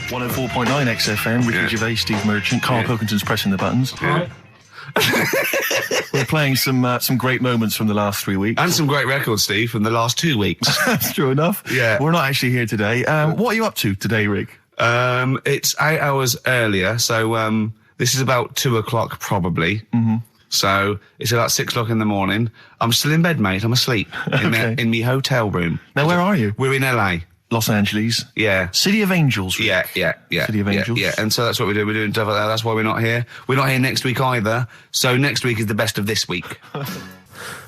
104.9 XFM, Ricky Gervais, Steve Merchant, Karl Pilkington's pressing the buttons. Yeah. We're playing some great moments from the last 3 weeks. And some great records, Steve, from the last 2 weeks. That's true enough. Yeah. We're not actually here today. What are you up to today, Rick? It's 8 hours earlier, so this is about 2 o'clock probably. Mm-hmm. So it's about 6 o'clock in the morning. I'm still in bed, mate. I'm asleep in my hotel room. Now, where are you? We're in LA. Los Angeles. Yeah. City of Angels. Rick. Yeah. City of Angels. Yeah, and so that's what we do. We're doing stuff like that. That's why we're not here. We're not here next week either. So next week is the best of this week. All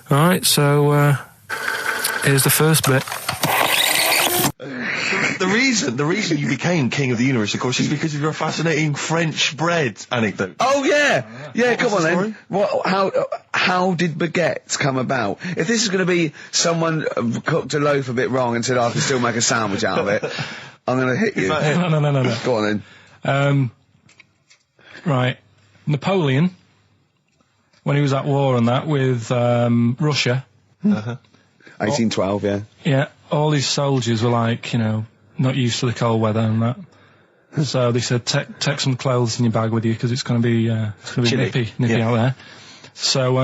right, so here's the first bit. The reason you became King of the Universe, of course, is because of your fascinating French bread anecdote. Oh yeah. Come on the then. How did baguettes come about? If this is going to be someone cooked a loaf a bit wrong and said I can still make a sandwich out of it, I'm going to hit you. No. Go on then. Right, Napoleon, when he was at war and that with Russia. 1812, yeah. Yeah, all his soldiers were like, not used to the cold weather and that. So they said, take some clothes in your bag with you because it's going to be nippy out there. So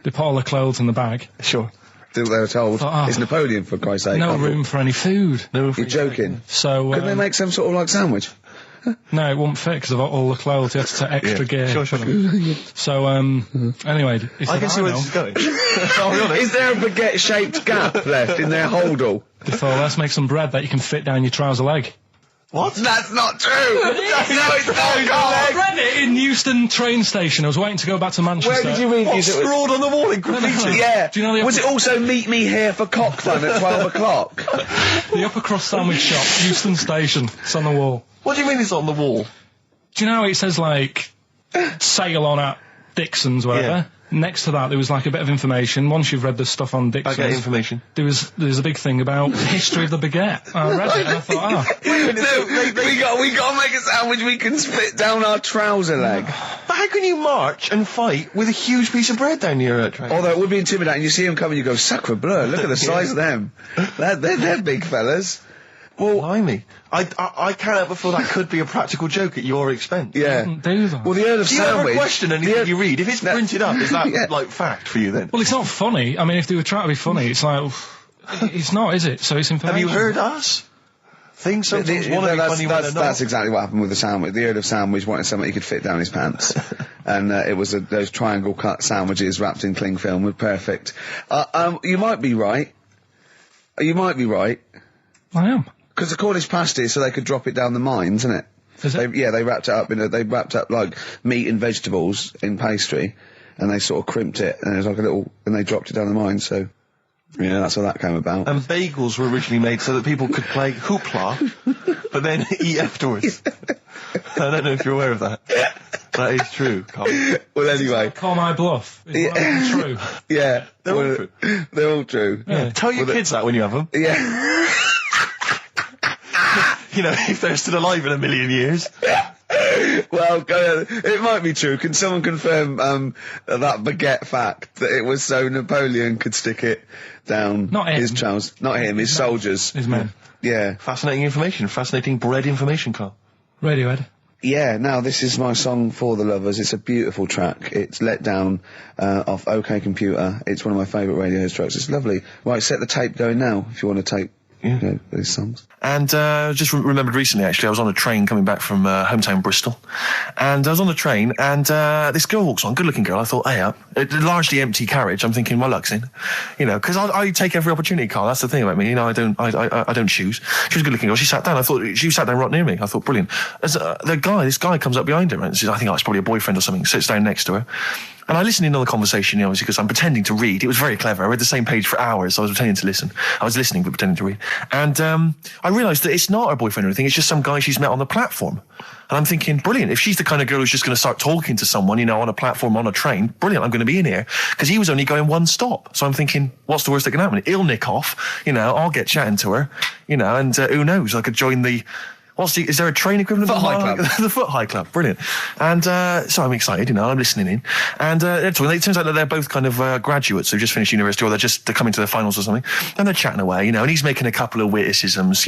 they put all the clothes in the bag. Sure. They were told. It's Napoleon, for Christ's sake. No room for any food. You're joking. So couldn't they make some sort of like sandwich? No, it wouldn't fit because of all the clothes. You had to take extra gear. Sure. So anyway, he said, I can see where this is going. I'll be honest. Is there a baguette-shaped gap left in their holdall? They thought, let's make some bread that you can fit down your trouser leg. What? That's not true! No, it's not! I read it in Euston train station. I was waiting to go back to Manchester. Where did you read What, this? scrawled on the wall in graffiti? Yeah. Do you know the Was it also meet me here for cock fun at 12 o'clock? The upper crust sandwich shop, Euston station. It's on the wall. What do you mean it's on the wall? Do you know how it says, like, sail on at Dixon's, whatever? Yeah. Next to that, there was, like, a bit of information. Once you've read the stuff on Dixon's... I get information. There was a big thing about the history of the baguette. I read it and I thought, We got to make a sandwich we can spit down our trouser leg. But how can you march and fight with a huge piece of bread down your train? Although it would be intimidating. You see them coming, you go, sacre bleu, look at the size of them. They're big fellas. Well, blimey. I can't help but feel that could be a practical joke at your expense. Yeah. didn't do that. Well, the Earl of Do you ever Sandwich... question anything you read? If it's printed up, is that, like, fact for you then? Well, it's not funny. I mean, if they were trying to be funny, it's like... it's not, is it? So it's information. Have you heard us? Things sometimes want to be funny when they're not. That's exactly what happened with the sandwich. The Earl of Sandwich wanted something he could fit down his pants. And it was those triangle cut sandwiches wrapped in cling film were perfect. You might be right. You might be right. I am. Because the Cornish pasty, so they could drop it down the mines, isn't it? Is it? They wrapped it up they wrapped up like meat and vegetables in pastry, and they sort of crimped it, and it was like and they dropped it down the mine, so, yeah, that's how that came about. And bagels were originally made so that people could play hoopla, but then eat afterwards. I don't know if you're aware of that. That is true, Carl. Well, anyway. Call my bluff. Is that true? Yeah. They're all true. They're all true. Yeah. Tell your kids that when you have them. Yeah. If they're still alive in a million years. Well, it might be true. Can someone confirm that baguette fact that it was so Napoleon could stick it down Not him. his trousers? Not him, his soldiers. His men. Yeah. Fascinating information. Fascinating bread information, Carl. Radiohead. Yeah, now this is my song for the lovers. It's a beautiful track. It's Let Down off OK Computer. It's one of my favourite Radiohead tracks. It's lovely. Right, set the tape going now if you want to tape these songs. And just remembered recently, actually, I was on a train coming back from hometown Bristol, and I was on the train, and this girl walks on, good-looking girl. I thought, hey up, largely empty carriage. I'm thinking, my luck's in, because I take every opportunity, Carl. That's the thing about me, I don't choose. She was a good-looking girl. She sat down. I thought she sat down right near me. I thought, brilliant. As this guy comes up behind her and says, I think it's probably a boyfriend or something. Sits down next to her. And I listened in on the conversation, obviously, because I'm pretending to read. It was very clever. I read the same page for hours. So I was pretending to listen. I was listening, but pretending to read. And I realised that it's not her boyfriend or anything. It's just some guy she's met on the platform. And I'm thinking, brilliant. If she's the kind of girl who's just going to start talking to someone, on a platform, on a train, brilliant. I'm going to be in here. Because he was only going one stop. So I'm thinking, what's the worst that can happen? He'll nick off. I'll get chatting to her. And who knows? I could join the Is there a train equivalent? Foot High Club. The Foot High Club, brilliant. And so I'm excited, I'm listening in. And it turns out that they're both kind of graduates who've just finished university, or they're coming to their finals or something. And they're chatting away, and he's making a couple of witticisms,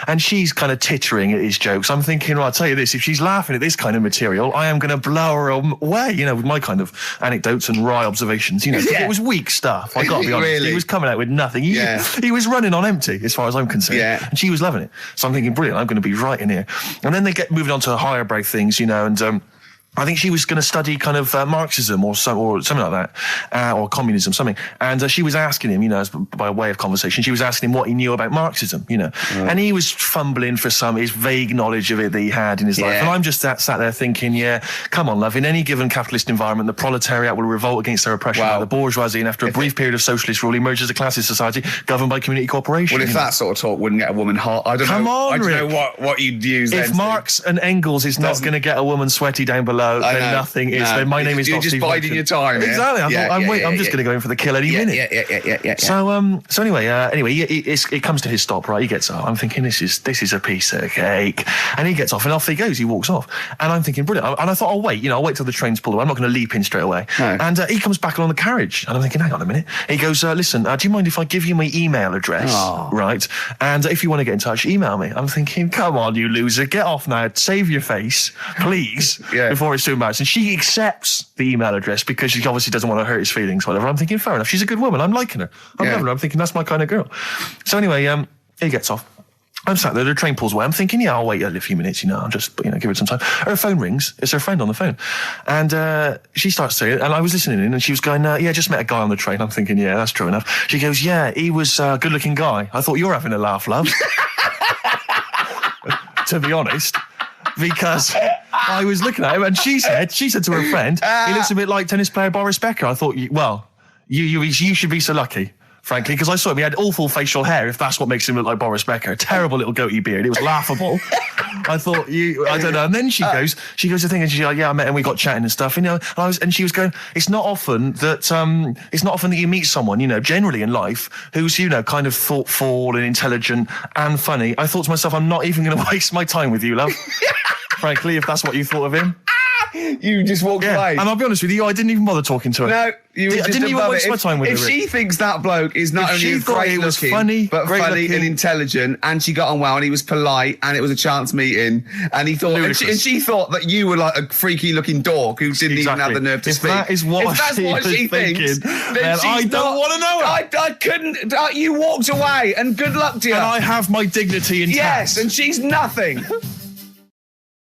and she's kind of tittering at his jokes. I'm thinking, well, I'll tell you this, if she's laughing at this kind of material, I am going to blow her away, with my kind of anecdotes and wry observations, It was weak stuff, I got to be honest. Really? He was coming out with nothing. He was running on empty, as far as I'm concerned. Yeah. And she was loving it. So I'm thinking, brilliant, I'm going to be right in here. And then they get moving on to higher brow things, and I think she was going to study kind of Marxism or something like that, or communism, something. And she was asking him, by way of conversation, she was asking him what he knew about Marxism, And he was fumbling for his vague knowledge of it that he had in his life. And I'm just sat there thinking, come on, love, in any given capitalist environment, the proletariat will revolt against their oppression by the bourgeoisie, and after a brief period of socialist rule, emerge as a classist society governed by community cooperation. Well, if that sort of talk wouldn't get a woman hot, I don't know what you'd use. If then Marx and Engels is not going to get a woman sweaty down below, then nothing is. Then my name is You're not just Steve biding your time. Exactly. I'm just going to go in for the kill any minute. Yeah. So anyway, it comes to his stop. Right, he gets off. I'm thinking this is a piece of cake, and he gets off, and off he goes. He walks off, and I'm thinking brilliant. And I thought, I'll wait. I'll wait till the train's pulled away. I'm not going to leap in straight away. No. And he comes back along the carriage, and I'm thinking, hang on a minute. He goes, listen, do you mind if I give you my email address? Oh. Right, and if you want to get in touch, email me. I'm thinking, come on, you loser, get off now. Save your face, please, before it's too embarrassing. And she accepts the email address because she obviously doesn't want to hurt his feelings, whatever. I'm thinking, fair enough. She's a good woman. I'm liking her. I'm loving her. I'm thinking that's my kind of girl. So anyway, he gets off. I'm sat there, the train pulls away. I'm thinking, I'll wait a few minutes, I'll just, give it some time. Her phone rings. It's her friend on the phone. And she starts saying it, and I was listening in, and she was going, just met a guy on the train. I'm thinking, that's true enough. She goes, he was a good-looking guy. I thought, you're having a laugh, love. To be honest. Because I was looking at him, and she said to her friend, he looks a bit like tennis player Boris Becker. I thought, you should be so lucky, frankly, because I saw him. He had awful facial hair, if that's what makes him look like Boris Becker. Terrible little goatee beard. It was laughable. I thought, I don't know. And then she goes to thing, and she's like, I met him, we got chatting and stuff, and she was going, it's not often that you meet someone, generally in life, who's, kind of thoughtful and intelligent and funny. I thought to myself, I'm not even going to waste my time with you, love. Frankly, if that's what you thought of him. You just walked away. And I'll be honest with you, I didn't even bother talking to her. No, you were just didn't even waste my time with her. If she thinks that bloke is not only great looking, but funny and intelligent, and she got on well, and he was polite, and it was a chance meeting, and he thought, and she thought that you were like a freaky looking dork who didn't even have the nerve to speak. That is what if that's what she thinks, then I don't want to know her. I couldn't. You walked away, and good luck to you. And I have my dignity intact. Yes, and she's nothing.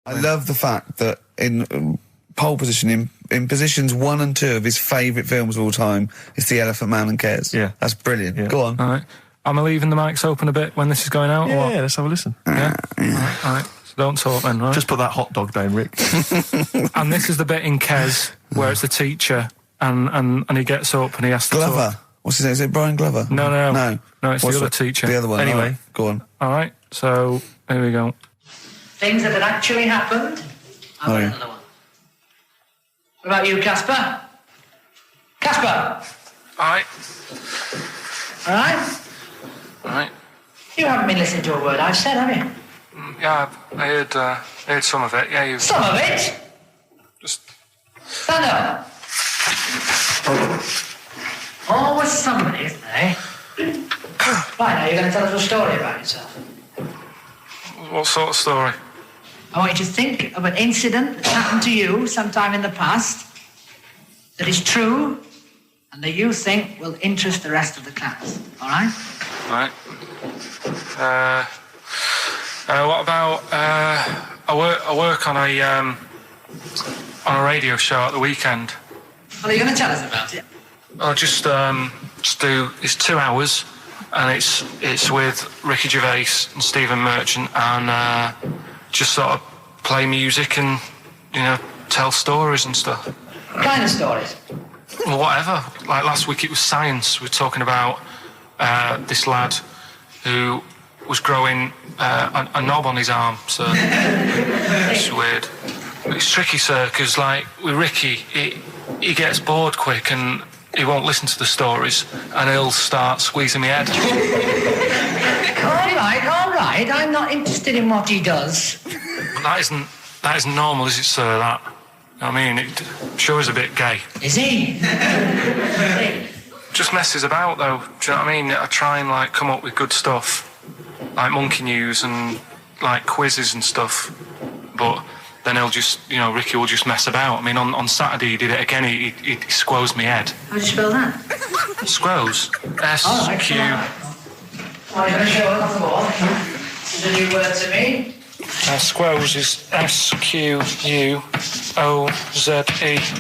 I love the fact that in pole position, in positions 1 and 2 of his favourite films of all time, it's The Elephant Man and Kes. Yeah. That's brilliant. Yeah. Go on. All right. Am I leaving the mics open a bit when this is going out? Yeah, or what? let's have a listen. Yeah? All right. So don't talk then, right? Just put that hot dog down, Rick. And this is the bit in Kes where it's the teacher and he gets up and he has to Glover. talk. What's his name? Is it Brian Glover? No, it's the other teacher. The other one. Anyway. Right. Go on. All right. So, here we go. Things that had actually happened. I've got another one. What about you, Casper? Casper! All right. All right? All right. You haven't been listening to a word I've said, have you? Yeah, I heard some of it. Yeah, you. Some of it? Just. Stand up. Always somebody, isn't there? Right, now you're going to tell us a story about yourself. What sort of story? I want you to think of an incident that's happened to you sometime in the past that is true and that you think will interest the rest of the class. All right? All right. What about I work on a radio show at the weekend. Well, are you going to tell us about it? I'll just do. It's 2 hours, and it's with Ricky Gervais and Stephen Merchant, and just sort of play music and tell stories and stuff. What kind of stories? Well, whatever. Like last week, it was science. We were talking about this lad who was growing a knob on his arm. So it's weird. It's tricky, sir, because like with Ricky, he gets bored quick and he won't listen to the stories, and he'll start squeezing my head. All right. right. I'm not interested in what he does. But that isn't normal, is it, sir? That, I mean, it sure is a bit gay. Is he? Just messes about, though. Do you know what I mean? I try and, like, come up with good stuff, like monkey news and, like, quizzes and stuff. But then he'll just, you know, Ricky will just mess about. I mean, on Saturday he did it again. He squoze me head. How do you spell that? Squoze. S-Q... Are you going to show it off the wall? It's a new word to me. Squoze is S-Q-U-O-Z-E.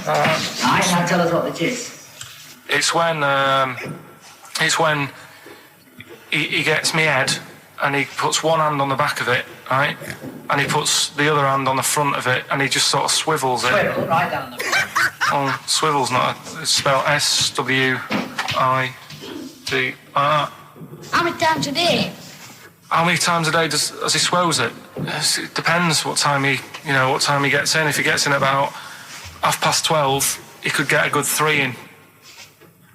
Right, now tell us what it is. It's when he gets me head and he puts one hand on the back of it, right? And he puts the other hand on the front of it and he just sort of swivels it. Swivel, right down the Oh, swivel's not it's spelled S-W-I-D. How many times a day? How many times a day does he swells it? It depends what time he gets in. If he gets in about 12:30, he could get a good 3 in.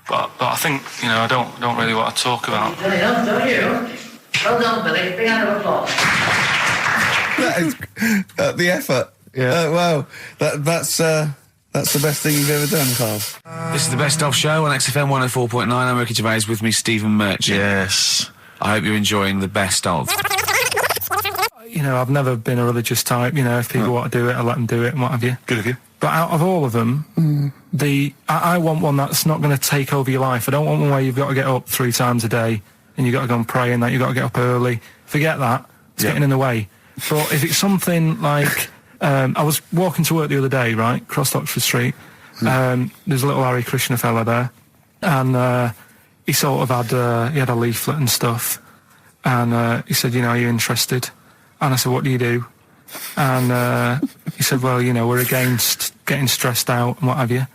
But I think, you know, I don't really want to talk about. You've done enough, don't you? Well done, Billy. Big round of applause. That is the effort. Yeah. Wow. That's the best thing you've ever done, Carl. This is the Best Of Show on XFM 104.9. I'm Ricky Gervais, with me Stephen Merchant. Yes. I hope you're enjoying the Best Of. You know, I've never been a religious type. You know, if people want to do it, I let them do it and what have you. Good of you. But out of all of them, I want one that's not going to take over your life. I don't want one where you've got to get up 3 times a day and you've got to go and pray and that you've got to get up early. Forget that. It's getting in the way. But if it's something like... I was walking to work the other day, right, across Oxford Street. There's a little Hare Krishna fella there. And he sort of had a leaflet and stuff. And he said, you know, are you interested? And I said, what do you do? And he said, well, you know, we're against getting stressed out and what have you.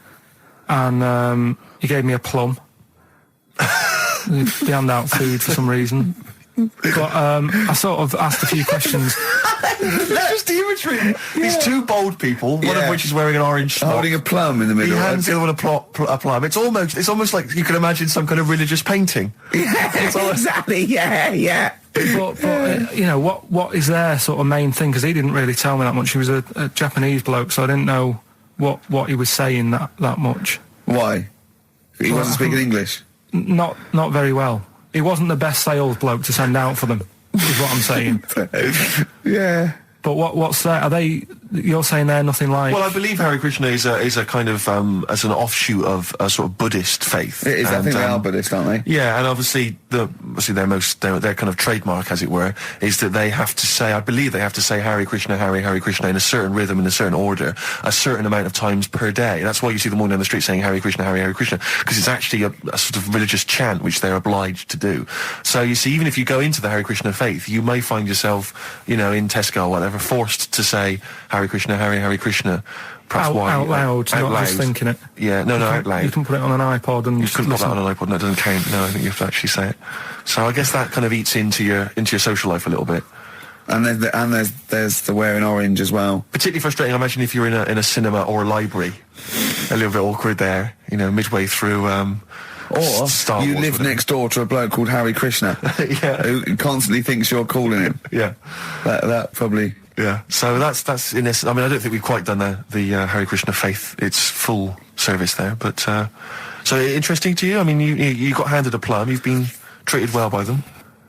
And he gave me a plum. They hand out food for some reason. But I sort of asked a few questions. It's just the imagery. These 2 bold people, one of which is wearing an orange smock. Holding a plum in the middle. He hands the other one a plum. It's almost like you can imagine some kind of religious painting. Exactly, yeah. But you know, what is their sort of main thing? Because he didn't really tell me that much. He was a Japanese bloke, so I didn't know what he was saying that much. Why? He wasn't speaking English? Not very well. He wasn't the best sales bloke to send out for them, is what I'm saying. Yeah. But what's that? Are they? You're saying they're nothing like? Well, I believe Hare Krishna is a kind of as an offshoot of a sort of Buddhist faith. It is. I think they are Buddhist, aren't they? Yeah, and obviously their kind of trademark, as it were, is that they have to say. I believe they have to say Hare Krishna, Hare Krishna in a certain rhythm, in a certain order, a certain amount of times per day. That's why you see them walking down the street saying Hare Krishna, Hare Krishna, because it's actually a sort of religious chant which they're obliged to do. So you see, even if you go into the Hare Krishna faith, you may find yourself, you know, in Tesco or whatever, forced to say Hare Krishna, Hare Krishna, perhaps out loud, not just thinking it. Yeah, no, out loud. You can put it on an iPod and you couldn't put that on an iPod. No, it doesn't count. No, I think you have to actually say it. So I guess that kind of eats into your social life a little bit. And there's the wearing orange as well. Particularly frustrating, I imagine, if you're in a cinema or a library. A little bit awkward there, you know, midway through. Or Star you Wars, live next door to a bloke called Hare Krishna, who constantly thinks you're calling him. Yeah, that probably. Yeah, so that's in this. I mean, I don't think we've quite done the Hare Krishna faith its full service there, but so interesting to you. I mean, you got handed a plum. You've been treated well by them.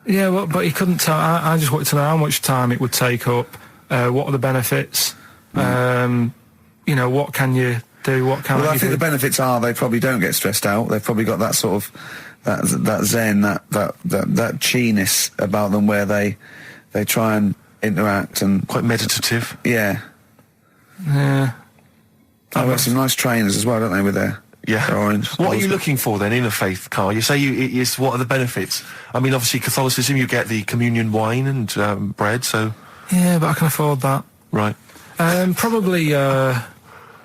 Yeah, well, but he couldn't tell. I just wanted to know how much time it would take up. What are the benefits? You know, what can you do? What can I think the benefits are they probably don't get stressed out. They've probably got that sort of that zen, that chi-ness about them, where they try and interact and quite meditative. Yeah. Yeah. I've got some nice trainers as well, don't they, with their orange. What are you looking for then in a faith, Carl? You say what are the benefits? I mean, obviously Catholicism, you get the communion wine and bread, so... Yeah, but I can afford that. Right. Probably,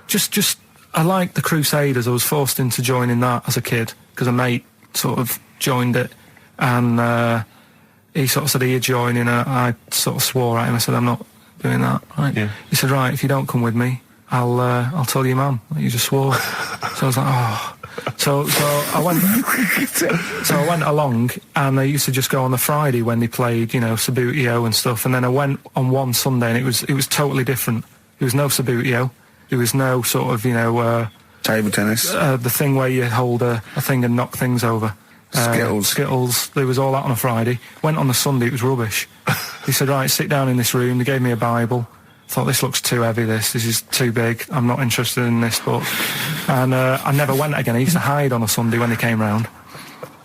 just I like the Crusaders. I was forced into joining that as a kid, because a mate sort of joined it, and he sort of said, are you joining? I sort of swore at him. I said, I'm not doing that. Right? Yeah. He said, right, if you don't come with me, I'll tell your mum that you just swore. So I was like, oh. So I went along, and they used to just go on the Friday when they played, Sabutio and stuff. And then I went on one Sunday, and it was totally different. There was no Sabutio. There was no sort of, Table tennis. The thing where you hold a thing and knock things over. Skittles. There was all that on a Friday. Went on the Sunday, it was rubbish. He said, right, sit down in this room. They gave me a Bible. Thought, this looks too heavy, this is too big. I'm not interested in this book. And I never went again. I used to hide on a Sunday when they came round.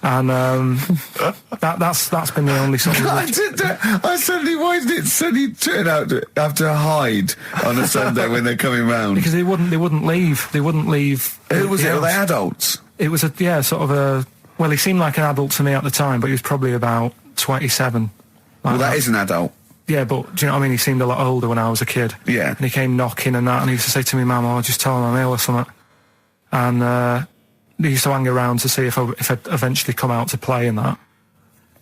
And that's been the only sort of... I suddenly, why did it suddenly turn out to have to hide on a Sunday when they're coming round? Because they wouldn't leave. They wouldn't leave. Who was it? Were they adults? It was well, he seemed like an adult to me at the time, but he was probably about 27. Well, that is an adult. Yeah, but do you know what I mean? He seemed a lot older when I was a kid. Yeah. And he came knocking and that, and he used to say to me, Mum, I'll just tell him I'm ill or something. And he used to hang around to see if I'd eventually come out to play and that.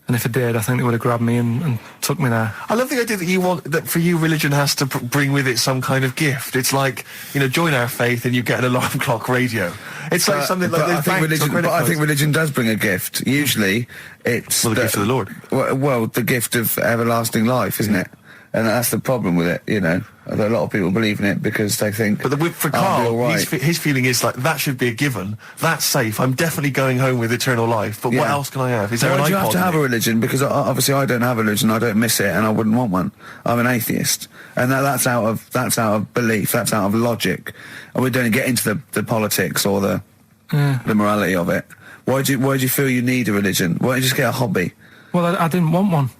And if I did, I think they would have grabbed me and took me there. I love the idea that for you, religion has to bring with it some kind of gift. It's like, join our faith and you get an alarm clock radio. It's like something like I think religion does bring a gift. Usually, it's the gift of the Lord. Well, the gift of everlasting life, isn't it? And that's the problem with it, A lot of people believe in it because they think... But for Karl, his feeling is like, that should be a given. That's safe. I'm definitely going home with eternal life. But what else can I have? Is there an iPod? Why do you have to have a religion? Because obviously I don't have a religion. I don't miss it, and I wouldn't want one. I'm an atheist, and that's out of belief. That's out of logic. And we don't get into the politics or the morality of it. Why do you feel you need a religion? Why don't you just get a hobby? Well, I didn't want one.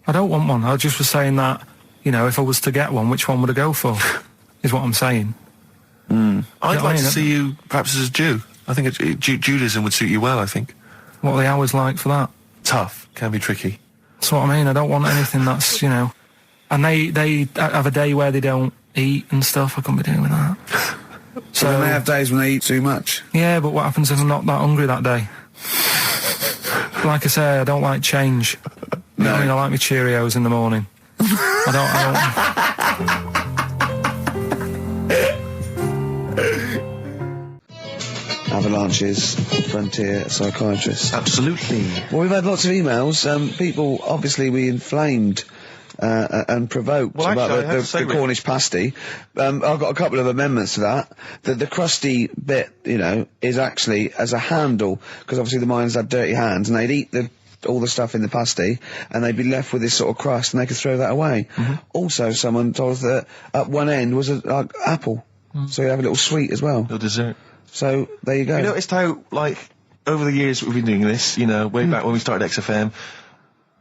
I don't want one. I just was saying that, if I was to get one, which one would I go for? Is what I'm saying. I'd like to see you perhaps as a Jew. I think Judaism would suit you well, I think. What are the hours like for that? Tough. Can be tricky. That's what I mean. I don't want anything that's, And they have a day where they don't eat and stuff. I couldn't be doing that. So then they have days when they eat too much? Yeah, but what happens if I'm not that hungry that day? Like I say, I don't like change. No. I like my Cheerios in the morning. I don't. Avalanches, frontier psychiatrists. Absolutely. Well, we've had lots of emails. People, obviously, we inflamed and provoked about the Cornish pasty. I've got a couple of amendments to that. The crusty bit, is actually as a handle, because obviously the miners had dirty hands, and they'd eat all the stuff in the pasty, and they'd be left with this sort of crust, and they could throw that away. Also, someone told us that at one end was an apple, so you have a little sweet as well. Little dessert. So, there you go. You noticed how, over the years we've been doing this, way back when we started XFM,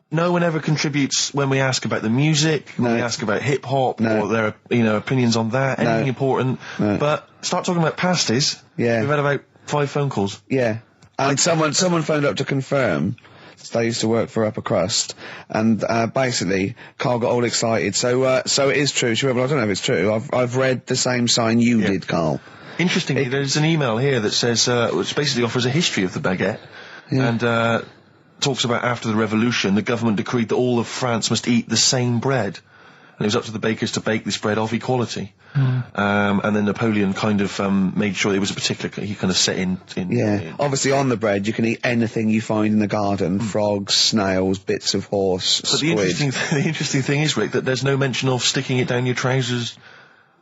no one ever contributes when we ask about the music, when we ask about hip-hop, or their, opinions on that, anything important. No. But start talking about pasties. Yeah. We've had about 5 phone calls. Yeah. And someone phoned up to confirm. They used to work for Upper Crust, and basically, Carl got all excited. So it is true. Well, I don't know if it's true. I've read the same sign you did, Carl. Interestingly, there's an email here that says, which basically offers a history of the baguette, and talks about after the revolution, the government decreed that all of France must eat the same bread. And it was up to the bakers to bake this bread of equality. And then Napoleon kind of made sure it was a particular... He kind of set in... Obviously on the bread you can eat anything you find in the garden. Frogs, snails, bits of horse, squid. The interesting thing is, Rick, that there's no mention of sticking it down your trousers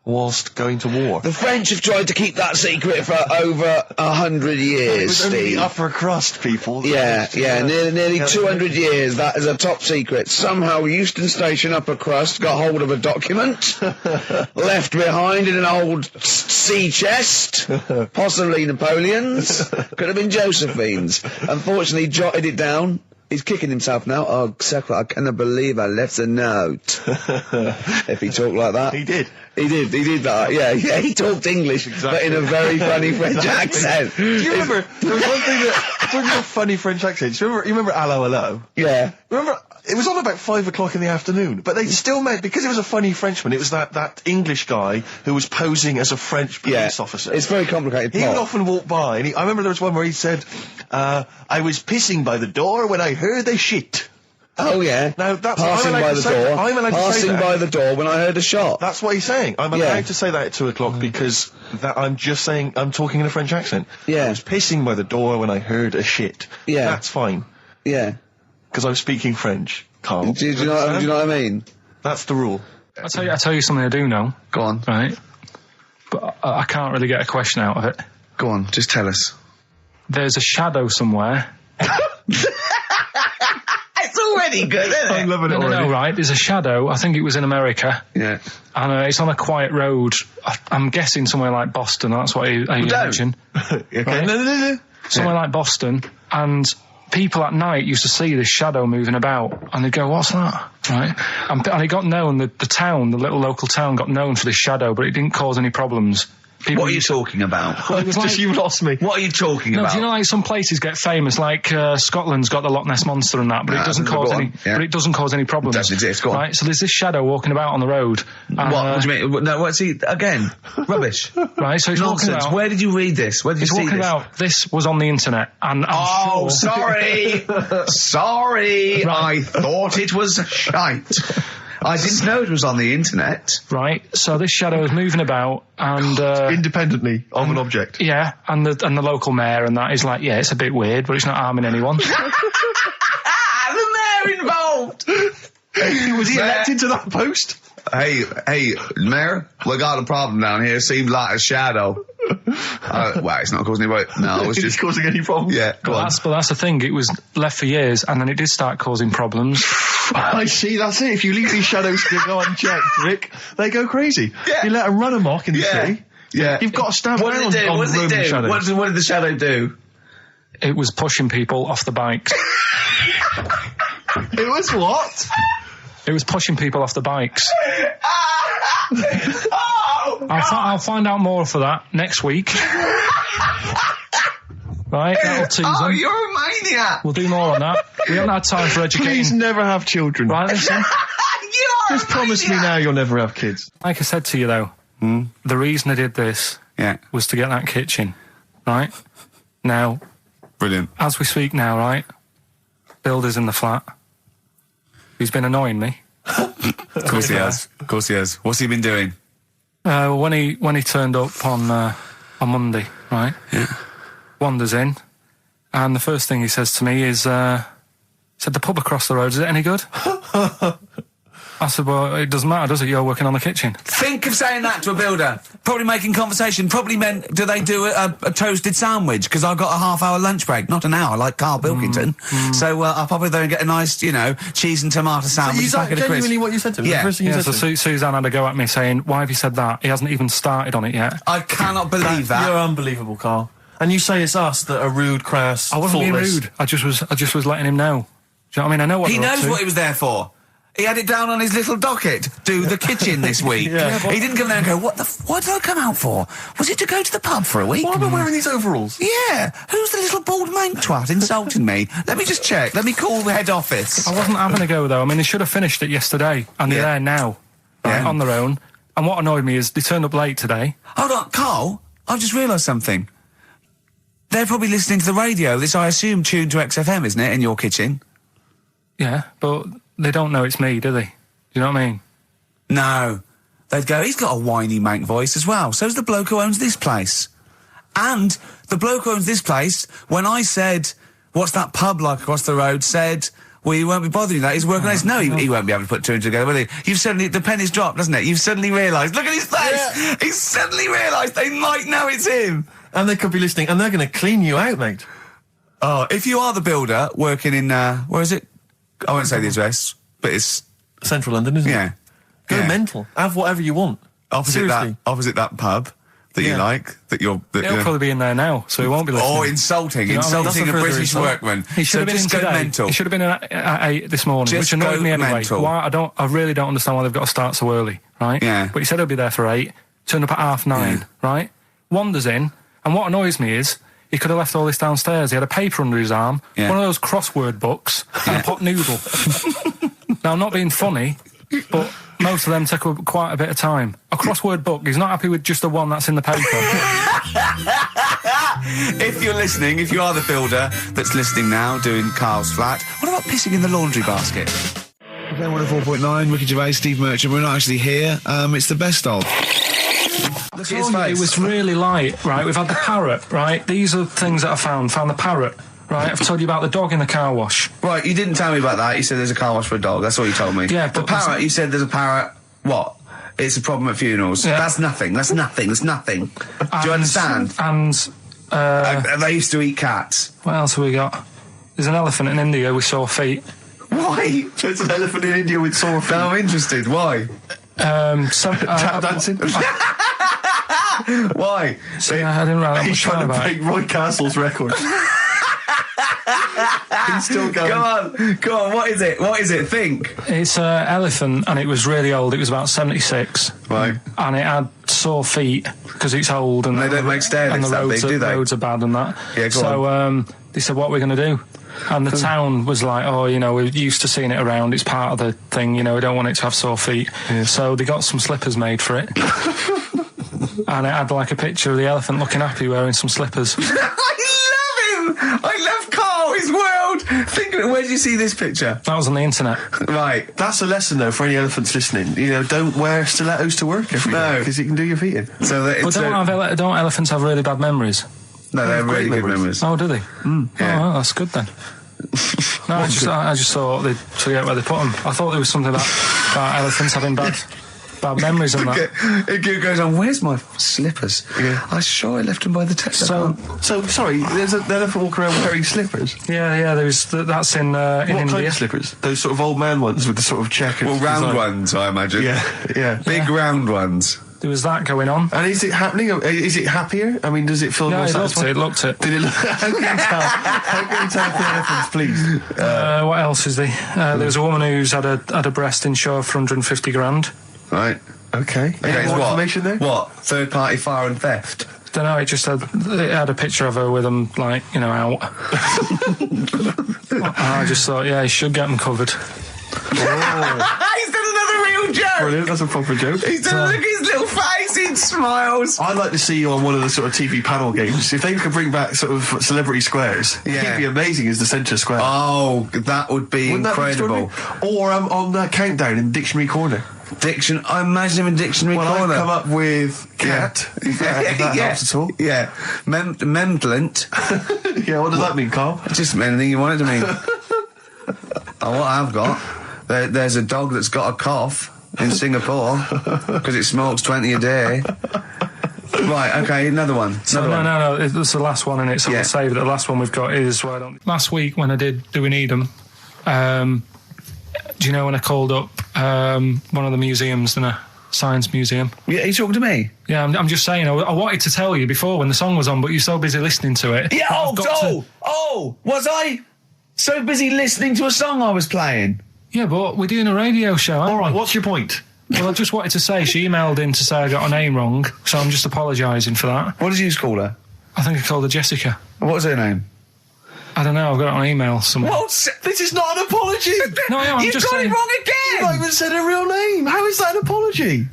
whilst going to war. The French have tried to keep that secret for over 100 years, it was Steve. only the upper crust people. Nearly 200 years, that is a top secret. Somehow Euston Station upper crust got hold of a document, left behind in an old sea chest, possibly Napoleon's, could have been Josephine's. Unfortunately, jotted it down. He's kicking himself now. Oh, Secret, I cannot believe I left a note. If he talked like that. He did. He did that. Yeah, he talked English, but in a very funny French accent. Do you remember, there was one thing that, talking about funny French accents, you remember Allo Allo? Yeah. Remember, it was on about 5 o'clock in the afternoon, but they still meant, because it was a funny Frenchman, it was that English guy who was posing as a French police officer. It's very complicated. He would often walk by, and I remember there was one where he said, I was pissing by the door when I heard they shit. Oh yeah. Now that's passing I'm allowed by to the say door. that. I'm allowed to say Passing that. by the door when I heard a shot. That's what he's saying. I'm allowed Yeah. to say that at 2 o'clock because I'm just saying I'm talking in a French accent. Yeah. I was pissing by the door when I heard a shit. Yeah. That's fine Yeah. because I'm speaking French, Carl. Do you know what I mean? That's the rule. I'll tell you something I do know. Go on. Right. But I can't really get a question out of it. Go on. Just tell us. There's a shadow somewhere. It's already good, isn't I'm loving it No, already. right. There's a shadow. I think it was in America. Yeah. And it's on a quiet road. I'm guessing somewhere like Boston. That's what I imagine. Okay. Right. No. Somewhere like Boston. And people at night used to see this shadow moving about. And they'd go, what's that? Right. And it got known, the town, the little local town got known for this shadow, but it didn't cause any problems. What are you talking about? It was like, You lost me. What are you talking no, about? do you know like some places get famous, like Scotland's got the Loch Ness Monster and that, but it doesn't cause go any. on, yeah. But it doesn't cause any problems. It doesn't exist, go on. Right, so there's this shadow walking about on the road. And, What do you mean? No, what's he again? Rubbish. Right, so he's walking Nonsense. about. Where did you read this? Where did you He's see walking this? about. This was on the internet, and I'm sure. Sorry. Sorry. I thought it was shite. I didn't know it was on the internet. Right, so this shadow is moving about, and Independently of an object. yeah, and the local mayor and that is like, yeah, it's a bit weird, but it's not harming anyone. The mayor involved. Was he elected to that post? Hey, Mayor, we got a problem down here. Seems like a shadow. Well, it's not causing any. No, it's Is just it causing any problems? Yeah, go on. But that's the thing. It was left for years, and then it did start causing problems. I see, that's it. If you leave these shadows to go unchecked, Rick, they go crazy. Yeah. You let them run amok in the city. Yeah. You've got to stand What around did it do? on What did it Roman do? shadows. What did the shadow do? It was pushing people off the bikes. It was what? It was pushing people off the bikes. Oh, I'll find out more for that next week. Right, that'll tease oh, them. you're a maniac. We'll do more on that. We haven't had time for Please educating. never have children. Right, listen. You are Just a promise me maniac. now you'll never have kids. Like I said to you, though, the reason I did this Yeah. was to get that kitchen. Right? Now, Brilliant. as we speak now, right, Builder's in the flat. He's been annoying me. Of course he has. Of course he has. What's he been doing? When he turned up on Monday, right? Yeah. Wanders in, and the first thing he says to me is, said, the pub across the road, is it any good? I said, well, it doesn't matter, does it? You're working on the kitchen. Think of saying that to a builder. Probably making conversation. Probably meant, do they do a toasted sandwich? Because I've got a half-hour lunch break. Not an hour, like Karl Pilkington. So I'll probably there and get a nice, cheese and tomato sandwich. Is that genuinely what you said to me? Yeah. The first thing you Yeah, said so to me? Suzanne had a go at me saying, why have you said that? He hasn't even started on it yet. I cannot believe that. You're unbelievable, Carl. And you say it's us that are rude, crass, I wasn't being thoughtless. rude. I just was letting him know. Do you know what I mean? I know what He they're up knows to. what he was there for. He had it down on his little docket. Do the kitchen this week. Yeah, but- He didn't come there and go, what did I come out for? Was it to go to the pub for a week? Why am I wearing these overalls? Yeah. Who's the little bald mank twat insulting me? Let me just check. Let me call the head office. I wasn't having a go, though. I mean, they should have finished it yesterday, and they're Yeah. there now, right, Yeah. on their own. And what annoyed me is they turned up late today. Hold on, Carl, I've just realised something. They're probably listening to the radio. This, I assume, tuned to XFM, isn't it, in your kitchen? Yeah, but they don't know it's me, do they? You know what I mean? No. They'd go, he's got a whiny mank voice as well. So's the bloke who owns this place. And the bloke who owns this place, when I said, what's that pub like across the road, said, well, you won't be bothering that. He's working on this. No, he won't be able to put two and two together, will he? You've suddenly, the penny's dropped, doesn't it? You've suddenly realised. Look at his face. Yeah. He's suddenly realised they might know it's him. And they could be listening, and they're going to clean you out, mate. Oh, if you are the builder working in, where is it? I won't say the address, but it's, Central London, isn't yeah. it? Go Yeah. mental. Have whatever you want. Opposite Seriously. that pub that you Yeah. like, that you're... That He'll probably be in there now, so he won't be listening. or insulting, You know what I mean? insulting a That's a further British insult. workman. He should So have been in just go today. mental. He should have been in at 8 this morning, Just which annoyed go me anyway. mental. Why? I really don't understand why they've got to start so early, right? Yeah. But he said he'll be there for 8, turned up at 9:30, right? Wanders in, and what annoys me is he could have left all this downstairs. He had a paper under his arm, Yeah. one of those crossword books, and a pot noodle. Now, I'm not being funny, but most of them take up quite a bit of time. A crossword book, he's not happy with just the one that's in the paper. If you're listening, if you are the builder that's listening now, doing Carl's flat, what about pissing in the laundry basket? Okay, 104.9, Ricky Gervais, Steve Merchant. We're not actually here. It's the best of. Look at his face. It was really light, right? We've had the parrot, right? These are things that I found. Found the parrot, right? I've told you about the dog in the car wash. Right, you didn't tell me about that. You said there's a car wash for a dog. That's all you told me. Yeah, the but parrot, you said there's a parrot. What? It's a problem at funerals. Yeah. That's nothing. That's nothing. That's nothing. Do you understand? And They used to eat cats. what else have we got? There's an elephant in India with sore feet. Why? There's an elephant in India with sore feet. Now I'm interested. Why? Tap dancing. Why? I didn't write that He's much trying down to about break it. Roy Castle's record. He's still going. Go on. What is it? What is it? Think. It's an elephant, and it was really old. It was about 76. Right. And it had sore feet because it's old, and They don't make stairs and the that roads, big, do they? roads are bad and that. Yeah, go so they said, "What are we going to do?" And the town was like, "Oh, you know, we're used to seeing it around. It's part of the thing. You know, we don't want it to have sore feet." Yeah. So they got some slippers made for it. And it had like a picture of the elephant looking happy wearing some slippers. I love him. I love Carl. His world. Think of it. Where did you see this picture? That was on the internet. Right. That's a lesson, though, for any elephants listening. You know, don't wear stilettos to work every day, because you can do your feet in. So that But it's don't elephants have really bad memories? no, they're great really good memories. memories. Oh, do they? Yeah. Oh, well, that's good then. No, I just thought they'd forget where they put them. I thought there was something about elephants having bad memories and that. It goes on. Where's my slippers? Yeah. I'm sure I left them by the table. So, sorry, there's an elephant walking around wearing slippers. Yeah, that's in What India. kind of slippers? Those sort of old man ones with the sort of checkered well, round design. ones, I imagine. Yeah. Big round ones. There was that going on. And is it happening? Is it happier? I mean, does it feel more Yeah, satisfying? it looked it. Did it look? How can you tell? How can you tell if the elephant's pleased? What else is there? There was a woman who's had a breast insured for 150 grand. Right. Okay. Any more information there? What? Third party fire and theft? Don't know. It had a picture of her with them, like, you know, out. I just thought, yeah, he should get them covered. He's done another real joke. Brilliant. That's a proper joke. He's done look at his little face. He smiles. I'd like to see you on one of the sort of TV panel games. If they could bring back sort of celebrity squares, he'd be amazing as the centre square. Oh, that would be Wouldn't incredible. That be or on Countdown in Dictionary Corner. I imagine him in Dictionary Corner. I've come up with cat. If that helps at all. Yeah. Memblant. Yeah, what does that mean, Carl? Just anything you want it to mean. What I've got, there's a dog that's got a cough in Singapore because it smokes 20 a day. Right, okay, another one. No, it's the last one in it, so we'll save it. The last one we've got is last week when I did Do We Need 'Em, do you know when I called up one of the museums, in a science museum? Yeah, are you talking to me? Yeah, I'm just saying, I wanted to tell you before when the song was on, but you're so busy listening to it. Yeah, was I so busy listening to a song I was playing? Yeah, but we're doing a radio show, aren't All right, we? what's your point? Well, I just wanted to say, she emailed in to say I got her name wrong, so I'm just apologising for that. What did you call her? I think I called her Jessica. What was her name? I don't know, I've got it on email somewhere. This is not an apology. No, I'm You've just got saying. it wrong again! You've not even said her real name. How is that an apology?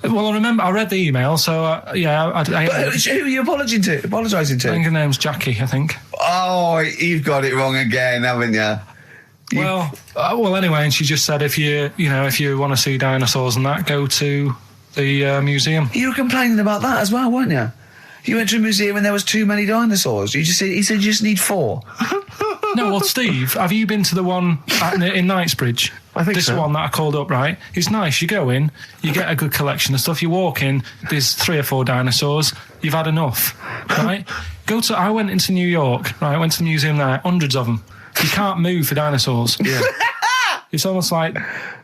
Well, I remember I read the email, so I Who are you apologising to? I think her name's Jackie, I think. Oh, you've got it wrong again, haven't you? Well, anyway, and she just said if you want to see dinosaurs and that, go to the museum. You were complaining about that as well, weren't you? You went to a museum and there was too many dinosaurs. He said you just need 4. No, well, Steve, have you been to the one in Knightsbridge? I think this so. one that I called up, right? It's nice. You go in, you get a good collection of stuff. You walk in, there's 3 or 4 dinosaurs. You've had enough, right? I went into New York, right? I went to the museum there, hundreds of them. You can't move for dinosaurs. Yeah. It's almost like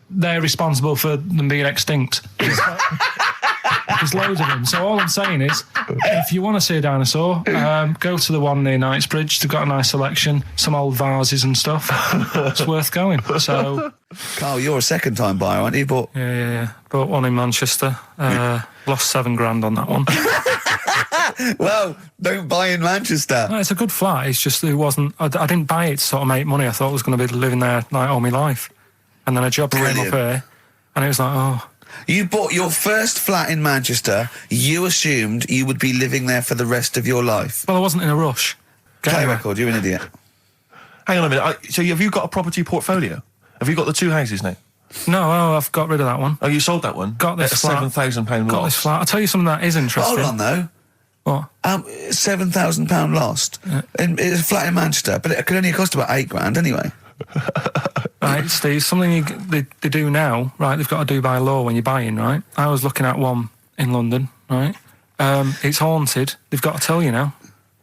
they're responsible for them being extinct. There's loads of them. So all I'm saying is, if you want to see a dinosaur, go to the one near Knightsbridge. They've got a nice selection, some old vases and stuff. It's worth going. So, Carl, you're a second-time buyer, aren't you? But yeah. Bought one in Manchester. Lost $7,000 on that one. well, don't buy in Manchester. No, it's a good flat. It's just it wasn't. I didn't buy it to sort of make money. I thought I was going to be living there like all my life, and then a job came up here, and it was like, oh. You bought your first flat in Manchester. You assumed you would be living there for the rest of your life. Well, I wasn't in a rush. Play record, you're an idiot. Hang on a minute. So have you got a property portfolio? Have you got the 2 houses now? No, I've got rid of that one. Oh, you sold that one? Got this at a flat. £7,000 Got loss. this flat. I'll tell you something that is interesting. Hold on, though. What? £7,000 lost. Yeah. It's a flat in Manchester, but it could only cost about £8,000 anyway. Right, Steve, something they do now, right, they've got to do by law when you're buying, right? I was looking at one in London, right? It's haunted. They've got to tell you now.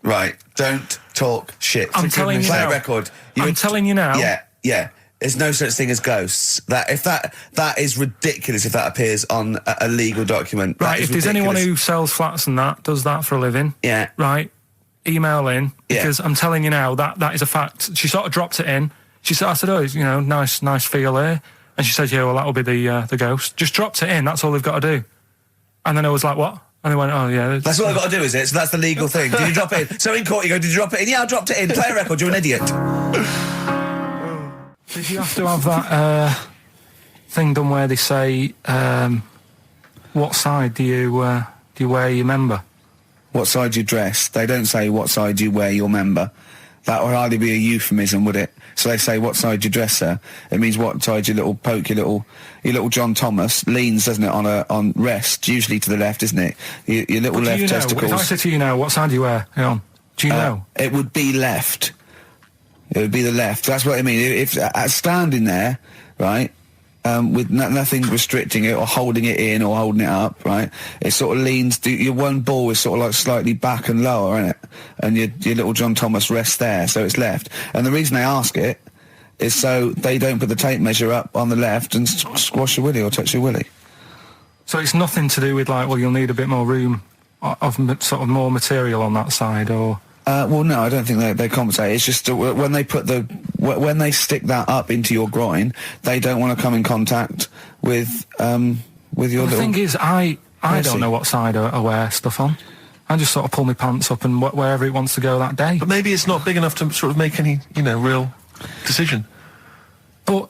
Right, don't talk shit. I'm telling you Play now. a record. I'm telling you now. Yeah. There's no such thing as ghosts. That is ridiculous if that appears on a legal document. Right, if there's anyone who sells flats and that, does that for a living. Yeah. Right, email in, because Yeah. I'm telling you now, that is a fact. She sort of dropped it in. I said, oh, nice feel here. And she said, yeah, well, that'll be the ghost. Just dropped it in, that's all they've got to do. And then I was like, what? And they went, oh, yeah. That's all I've got to do, is it? So that's the legal thing. Did you drop it in? So in court you go, did you drop it in? Yeah, I dropped it in. Play a record, you're an idiot. Did you have to have that thing done where they say, what side do you wear your member? What side you dress? They don't say what side you wear your member. That would hardly be a euphemism, would it? So they say what side you dress, sir. It means what side your little John Thomas leans, doesn't it, on rest, usually to the left, isn't it? Your little left testicles. If I said to you now, what side do you wear? Hang on. Do you know? It would be left. It would be the left. That's what I mean. If standing there, right, with nothing restricting it or holding it in or holding it up, right, it sort of leans. Your one ball is sort of like slightly back and lower, isn't it? And your little John Thomas rests there, so it's left. And the reason they ask it is so they don't put the tape measure up on the left and squash your willy or touch your willy. So it's nothing to do with like, well, you'll need a bit more room of sort of more material on that side, or. Well, no, I don't think they compensate. It's just when they when they stick that up into your groin, they don't want to come in contact with your little. The thing is, I don't know what side I wear stuff on. I just sort of pull my pants up and wherever it wants to go that day. But maybe it's not big enough to sort of make any, real decision. But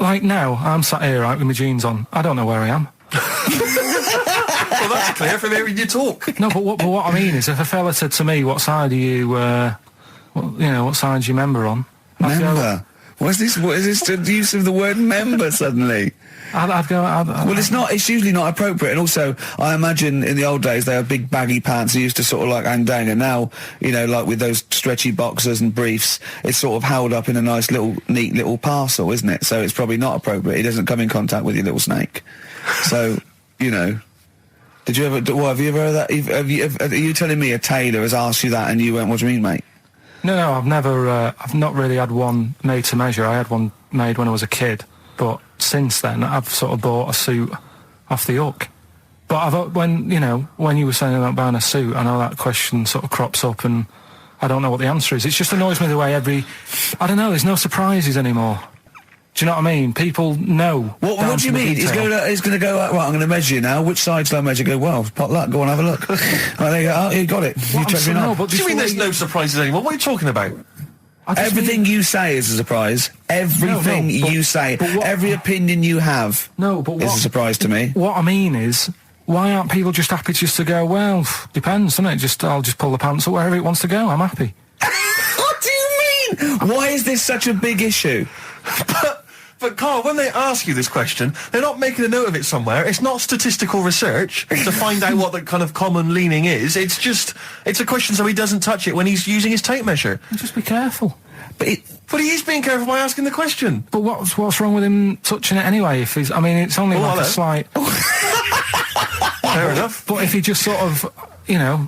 like now, I'm sat here right with my jeans on. I don't know where I am. Well, that's clear from hearing you talk. No, but what I mean is, if a fella said to me, "What side are you? What side's your member on?" Member. What is this? What is this? The use of the word member suddenly? I'd go. Well, it's not. It's usually not appropriate. And also, I imagine in the old days they had big baggy pants that used to sort of like hang down. And now, like with those stretchy boxers and briefs, it's sort of held up in a nice little, neat little parcel, isn't it? So it's probably not appropriate. It doesn't come in contact with your little snake. So, Did you ever? What have you ever heard that? Are you telling me a tailor has asked you that and you went, "What do you mean, mate?" No, I've never. I've not really had one made to measure. I had one made when I was a kid, but since then I've sort of bought a suit off the hook. But when you were saying about buying a suit, I know that question sort of crops up, and I don't know what the answer is. It just annoys me the way I don't know. There's no surprises anymore. Do you know what I mean? People know. What do you mean? He's going to go, right, I'm going to measure you now. Which side shall I measure? Go, well, pot luck, go on, have a look. Right, there you go. Oh, you got it. You checked me out. What do you mean there's no surprises anymore? What are you talking about? Everything you say is a surprise. Everything you say. Every opinion you have is a surprise to me. What I mean is, why aren't people just happy just to go, well, depends, doesn't it? I'll just pull the pants up wherever it wants to go. I'm happy. What do you mean? Why is this such a big issue? But Carl, when they ask you this question, they're not making a note of it somewhere. It's not statistical research to find out what the kind of common leaning is. It's a question so he doesn't touch it when he's using his tape measure. Just be careful. But he is being careful by asking the question. But what's wrong with him touching it anyway? It's only like a slight. Fair enough. But if he just sort of,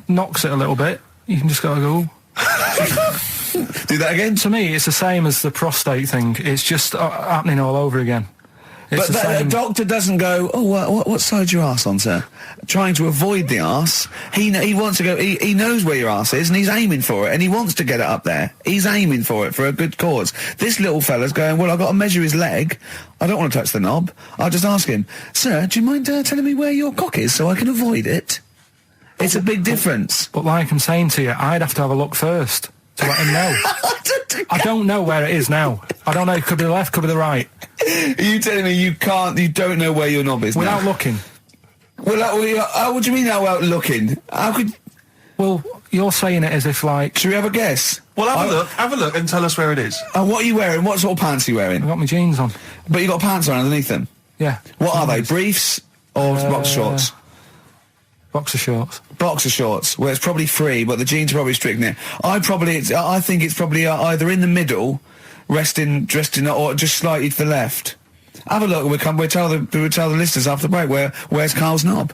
knocks it a little bit, you can just go. Do that again? To me, it's the same as the prostate thing. It's just happening all over again. But the doctor doesn't go, oh, what side's your arse on, sir? Trying to avoid the arse. He wants to go, he knows where your arse is and he's aiming for it and he wants to get it up there. He's aiming for it for a good cause. This little fella's going, well, I've got to measure his leg. I don't want to touch the knob. I'll just ask him, sir, do you mind telling me where your cock is so I can avoid it? It's a big difference. But like I'm saying to you, I'd have to have a look first to let him know. I don't know where it is now. I don't know. It could be the left, could be the right. Are you telling me you don't know where your knob is Without now? looking. What do you mean without looking? How could... Well, you're saying it as if like... Should we have a guess? Well, have a look and tell us where it is. What are you wearing? What sort of pants are you wearing? I've got my jeans on. But you got pants on underneath them? Yeah. What are they? Briefs or boxer shorts? Boxer shorts. Boxer shorts. Well, it's probably free, but the jeans are probably strict in it. I think it's probably either in the middle, dressed in, or just slightly to the left. Have a look. We'll tell the listeners after the break where's Karl's knob.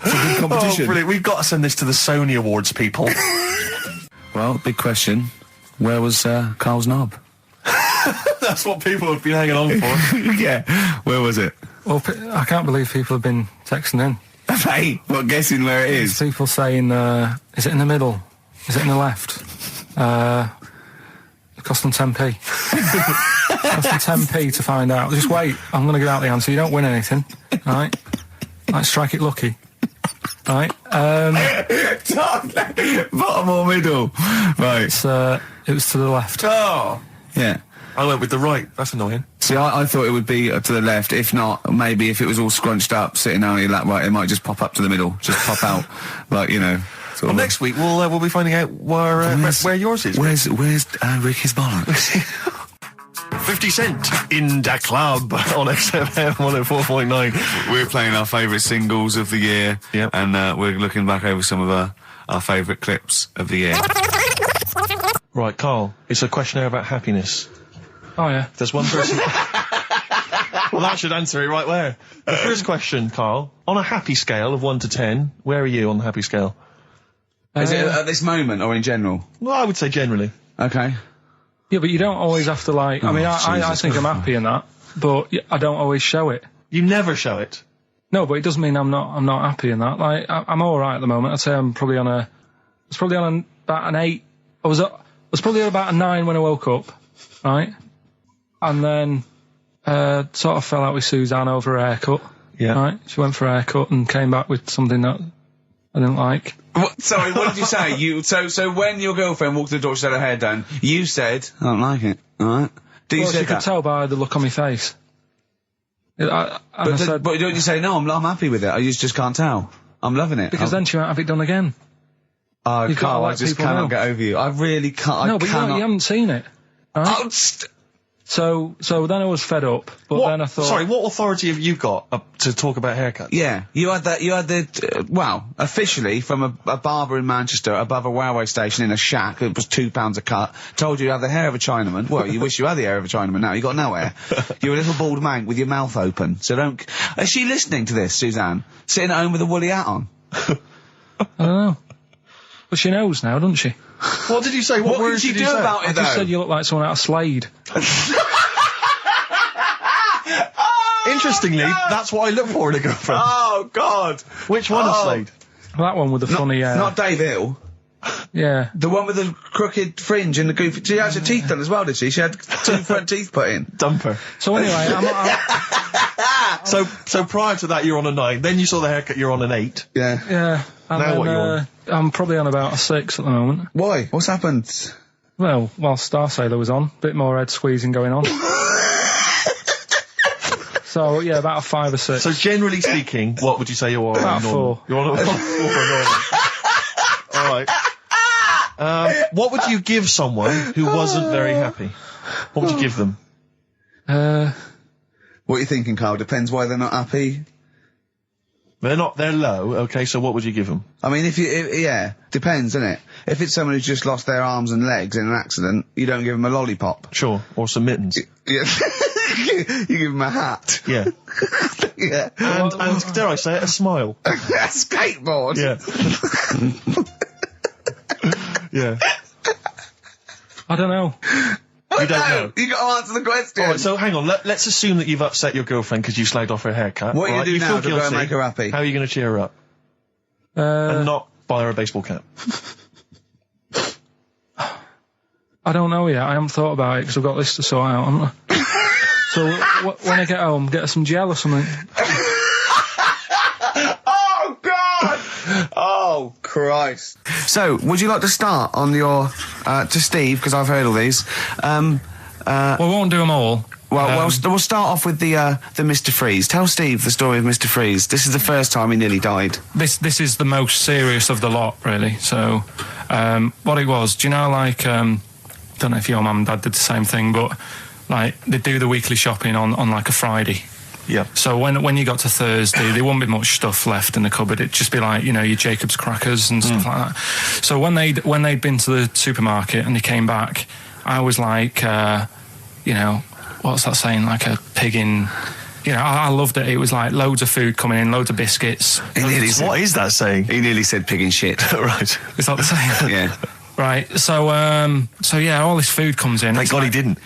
It's a good competition. Oh, brilliant! We've got to send this to the Sony Awards people. Well, big question. Where was Karl's knob? That's what people have been hanging on for. Yeah. Where was it? Well, I can't believe people have been texting in. Hey, what, guessing where it is? People saying, is it in the middle? Is it in the left? It cost them 10p. It cost them 10p to find out. Just wait, I'm going to give out the answer. You don't win anything, right? Like, strike it lucky. Right? Bottom or middle? Right. It was to the left. Oh! Yeah. I went with the right. That's annoying. See, I thought it would be to the left. If not, maybe if it was all scrunched up, sitting on your lap, right, it might just pop up to the middle. Just pop out. Like, you know. Well, next week we'll be finding out where yours is. Where's Ricky's bollocks? 50 Cent in Da Club on XFM 104.9. We're playing our favourite singles of the year. Yep. And we're looking back over some of our favourite clips of the year. Right, Karl, it's a questionnaire about happiness. Oh, yeah. There's one person... Well, that should answer it right where. The first question, Karl, on a happy scale of 1 to 10, where are you on the happy scale? Is it at this moment or in general? Well, I would say generally. Okay. Yeah, but you don't always have to, like... I mean, I think I'm happy in that, but I don't always show it. You never show it. No, but it doesn't mean I'm not happy in that. Like, I'm all right at the moment. I'd say I'm probably on a... I was probably on about an 8. I was probably about a 9 when I woke up, right? And then sort of fell out with Suzanne over her haircut. Yeah. Right? She went for a haircut and came back with something that I didn't like. Sorry, what did you say? So when your girlfriend walked to the door, she had her hair done, you said, I don't like it, alright? She could tell by the look on my face. But don't you say, no, I'm happy with it, I just can't tell. I'm loving it. Because then she might have it done again. Oh, Karl, I just cannot get over you. I really can't. No, but you haven't seen it. Right? So then I was fed up, but then I thought... Sorry, what authority have you got to talk about haircuts? Yeah, you had officially from a barber in Manchester above a railway station in a shack, it was £2 a cut, told you had the hair of a Chinaman. Well, you wish you had the hair of a Chinaman now, you got no hair. You're a little bald mank with your mouth open, so don't... Is she listening to this, Suzanne? Sitting at home with a woolly hat on? I don't know. But she knows now, doesn't she? What did you say? What words did you do about it, though? I just said you look like someone out of Slade. Interestingly, that's what I look for in a girlfriend. Oh, God. Which one of Slade? Well, that one with the funny... Not Dave Hill. Yeah. The one with the crooked fringe and the goofy... She had her teeth done as well, did she? She had 2 front teeth put in. Dumper. So anyway, So prior to that, you're on a 9. Then you saw the haircut, you're on an 8. Yeah. Yeah. And now then, what you on? I'm probably on about a 6 at the moment. Why? What's happened? Well, while Star Sailor was on, bit more head squeezing going on. So, yeah, about a 5 or 6. So generally speaking, what would you say you're on? About 4. You're on a 4 for normal. Alright. What would you give someone who wasn't very happy? What would you give them? What are you thinking, Karl? Depends why they're not happy. They're low, okay, so what would you give them? I mean, yeah, depends, doesn't it? If it's someone who's just lost their arms and legs in an accident, you don't give them a lollipop. Sure, or some mittens. Yeah. You give them a hat. Yeah. Yeah. And dare I say it, a smile. A skateboard. Yeah. Yeah. I don't know. You don't know. You got to answer the question. Alright, so hang on, let's assume that you've upset your girlfriend because you slagged off her haircut. What are you right? going to do now feel to go and guilty. make her happy? How are you going to cheer her up? And not buy her a baseball cap. I don't know yet. I haven't thought about it because I've got this to sort out, haven't I? So when I get home, get her some gel or something. Oh, God! Oh, Oh, Christ. So, would you like to start on your, to Steve, because I've heard all these. Well, we won't do them all. Well, we'll start off with the Mr. Freeze. Tell Steve the story of Mr. Freeze. This is the first time he nearly died. This is the most serious of the lot, really. So, what it was, do you know, like, don't know if your mum and dad did the same thing, but, like, they do the weekly shopping on like, a Friday. Yeah. So when you got to Thursday, there wouldn't be much stuff left in the cupboard. It'd just be like, you know, your Jacob's crackers and stuff like that. So when they'd been to the supermarket and they came back, I was like, you know, what's that saying? Like a pig in... You know, I loved it. It was like loads of food coming in, loads of biscuits. What is that saying? He nearly said pig in shit. Right. Is that the saying? Yeah. Right. So yeah, all this food comes in. Thank God he didn't.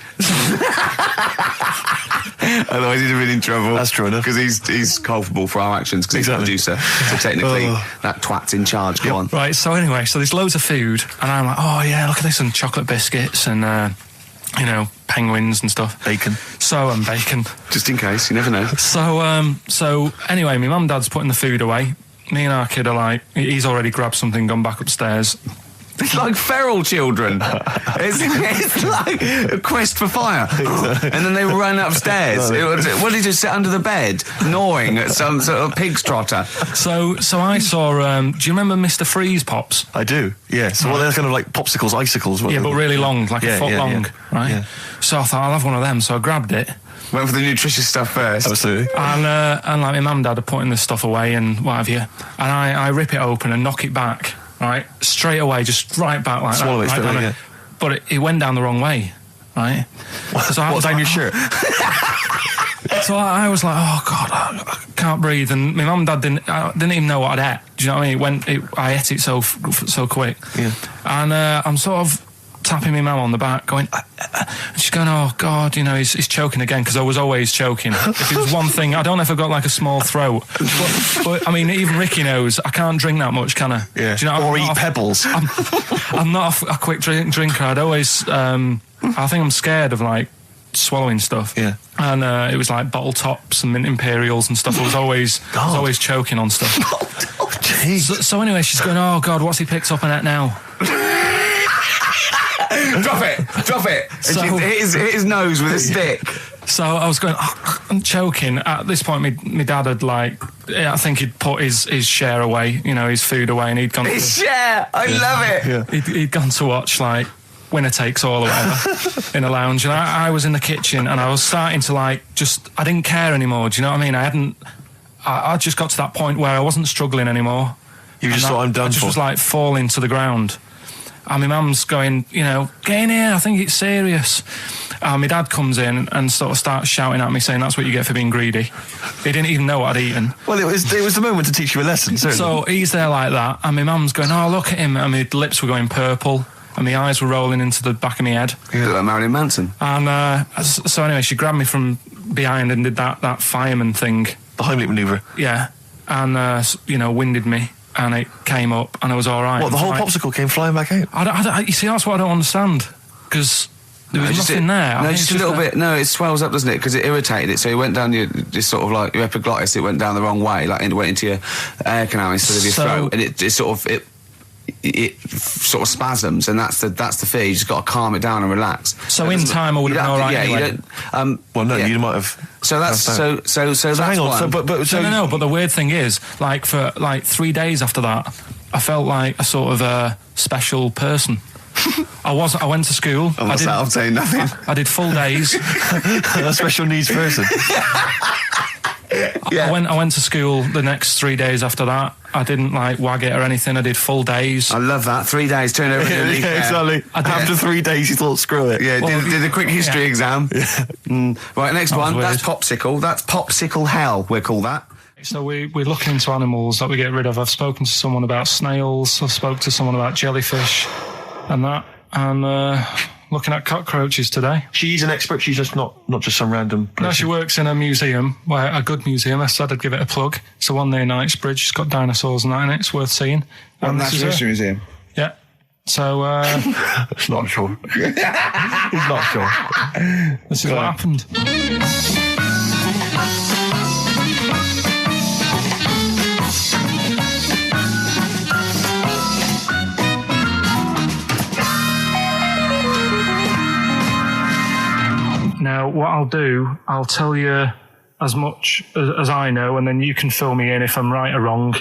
Otherwise he'd have been in trouble. That's true enough. Because he's culpable for our actions, because Exactly. he's the producer. So technically, that twat's in charge. Go on. Right. So anyway, so there's loads of food, and I'm like, oh yeah, look at this, and chocolate biscuits, and you know, penguins and stuff. Bacon. And bacon. Just in case, you never know. So anyway, my mum and dad's putting the food away. Me and our kid are like, he's already grabbed something, gone back upstairs. It's like feral children. it's like a quest for fire. And then they ran upstairs. What did you sit under the bed, gnawing at some sort of pig's trotter? So I saw, do you remember Mr. Freeze Pops? I do, yeah. So they're kind of like popsicles, icicles. Yeah, but really long, like a foot long, right? Yeah. So I thought, I'll have one of them. So I grabbed it. Went for the nutritious stuff first. Absolutely. And like my mum and dad are putting this stuff away and what have you. And I rip it open and knock it back, right? Straight away, just right back like Swallow that. it straight away, yeah. But it went down the wrong way, right? So I was down like, your shirt? So I was like, oh God, I can't breathe. And my mum and dad didn't even know what I'd ate. Do you know what I mean? I ate it so quick. Yeah. And I'm sort of tapping my mum on the back, going, and she's going, oh God, you know, he's choking again, because I was always choking. If it was one thing, I don't know if I've got like a small throat, but I mean, even Ricky knows I can't drink that much, can I? Yeah. Do you know, or eat pebbles. I'm not a quick drinker. I'd always, I think I'm scared of like swallowing stuff. Yeah. And it was like bottle tops and mint imperials and stuff. I was always choking on stuff. Oh, jeez. So anyway, she's going, oh God, what's he picked up on it now? Drop it. So- And she hit his nose with a stick. So I was going, I'm choking. At this point, my dad had I think he'd put his share away, you know, his food away, and he'd gone. His share. I love it. Yeah. He'd gone to watch like Winner Takes All or whatever in a lounge, and I was in the kitchen, and I was starting to I didn't care anymore. Do you know what I mean? I just got to that point where I wasn't struggling anymore. You just thought, I'm done I just for. was like falling to the ground. And my mum's going, you know, get in here, I think it's serious. And my dad comes in and sort of starts shouting at me, saying that's what you get for being greedy. He didn't even know what I'd eaten. Well, it was the moment to teach you a lesson, certainly. So he's there like that, and my mum's going, oh, look at him, and my lips were going purple, and my eyes were rolling into the back of my head. You look like Marilyn Manson. And so anyway, she grabbed me from behind and did that fireman thing. The Heimlich manoeuvre. Yeah. And, you know, winded me. And it came up, and I was all right. What, the whole popsicle came flying back out? You see, that's what I don't understand. Because there was nothing there. No, just a little bit. No, it swells up, doesn't it? Because it irritated it. So it went down this sort of like your epiglottis. It went down the wrong way, like it went into your air canal instead of your throat, and it sort of spasms, and that's the fear. You just got to calm it down and relax. So in time, I would have been all right. Yeah, anyway. you don't. Well, no, you might have. So that's so that's hang on. one. No. But the weird thing is, like for 3 days after that, I felt like a sort of special person. I went to school. I'm saying nothing. I did full days. A special needs person. Yeah. I went to school the next 3 days after that. I didn't wag it or anything. I did full days. I love that. 3 days, turn over a leaf. Yeah, exactly. After 3 days, you thought, screw it. Yeah, did a quick history exam. Right, next one. weird. That's popsicle. That's popsicle hell, we'll call that. So we're looking into animals that we get rid of. I've spoken to someone about snails. I've spoken to someone about jellyfish and that. And looking at cockroaches today. She's an expert. She's just not just some random person. No, she works in a museum, a good museum. I said I'd give it a plug. It's the one near Knightsbridge. It's got dinosaurs and that in it. It's worth seeing. Natural History Museum. Yeah. So, It's not sure. He's not sure. This is what happened. what I'll do, I'll tell you as much as I know, and then you can fill me in if I'm right or wrong.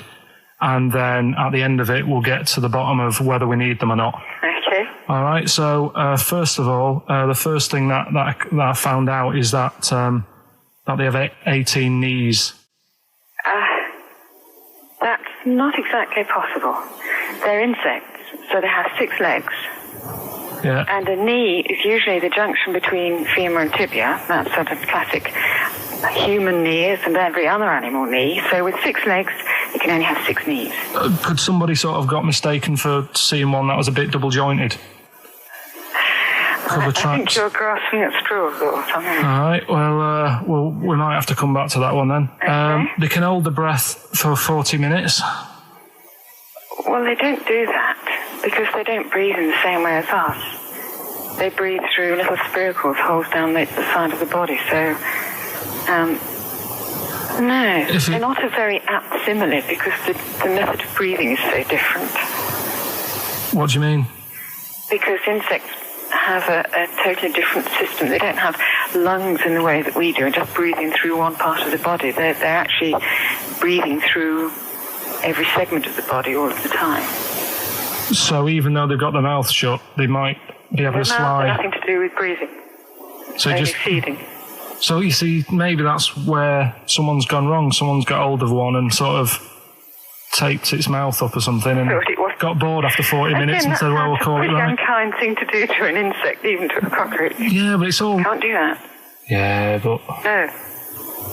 And then at the end of it, we'll get to the bottom of whether we need them or not. Okay. All right. So first of all, the first thing that I found out is that they have 18 knees. That's not exactly possible. They're insects, so they have 6 legs. Yeah. And a knee is usually the junction between femur and tibia. That's sort of classic human knees and every other animal knee. So with 6 legs, you can only have 6 knees. Could somebody sort of got mistaken for seeing one that was a bit double jointed? I think you're grasping at straws or something. All right. Well, we might have to come back to that one then. Okay. They can hold the breath for 40 minutes. Well, they don't do that because they don't breathe in the same way as us. They breathe through little spiracles, holes down the side of the body. So, no, they're not a very apt simile because the method of breathing is so different. What do you mean? Because insects have a totally different system. They don't have lungs in the way that we do and just breathing through one part of the body. They're actually breathing through every segment of the body all of the time. So even though they've got their mouth shut, they might be able to slide. Nothing to do with breathing. So only just feeding. So you see, maybe that's where someone's gone wrong. Someone's got hold of one and sort of taped its mouth up or something and got bored after 40 minutes and said, well, we'll call it right. That's a pretty unkind thing to do to an insect, even to a cockroach. Yeah, but it's all... Can't do that. Yeah, but... No.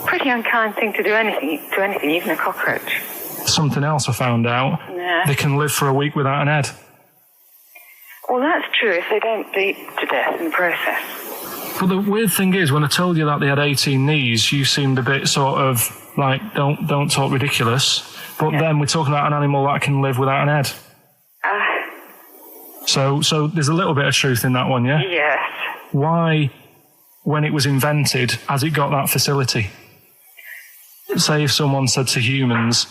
Pretty unkind thing to do anything, even a cockroach. Something else I found out. Yeah. They can live for a week without an head. Well, that's true if they don't bleed to death in the process. But the weird thing is, when I told you that they had 18 knees, you seemed a bit sort of like, don't talk ridiculous. But then we're talking about an animal that can live without an head. So there's a little bit of truth in that one, yeah? Yes. Why, when it was invented, has it got that facility? Say if someone said to humans,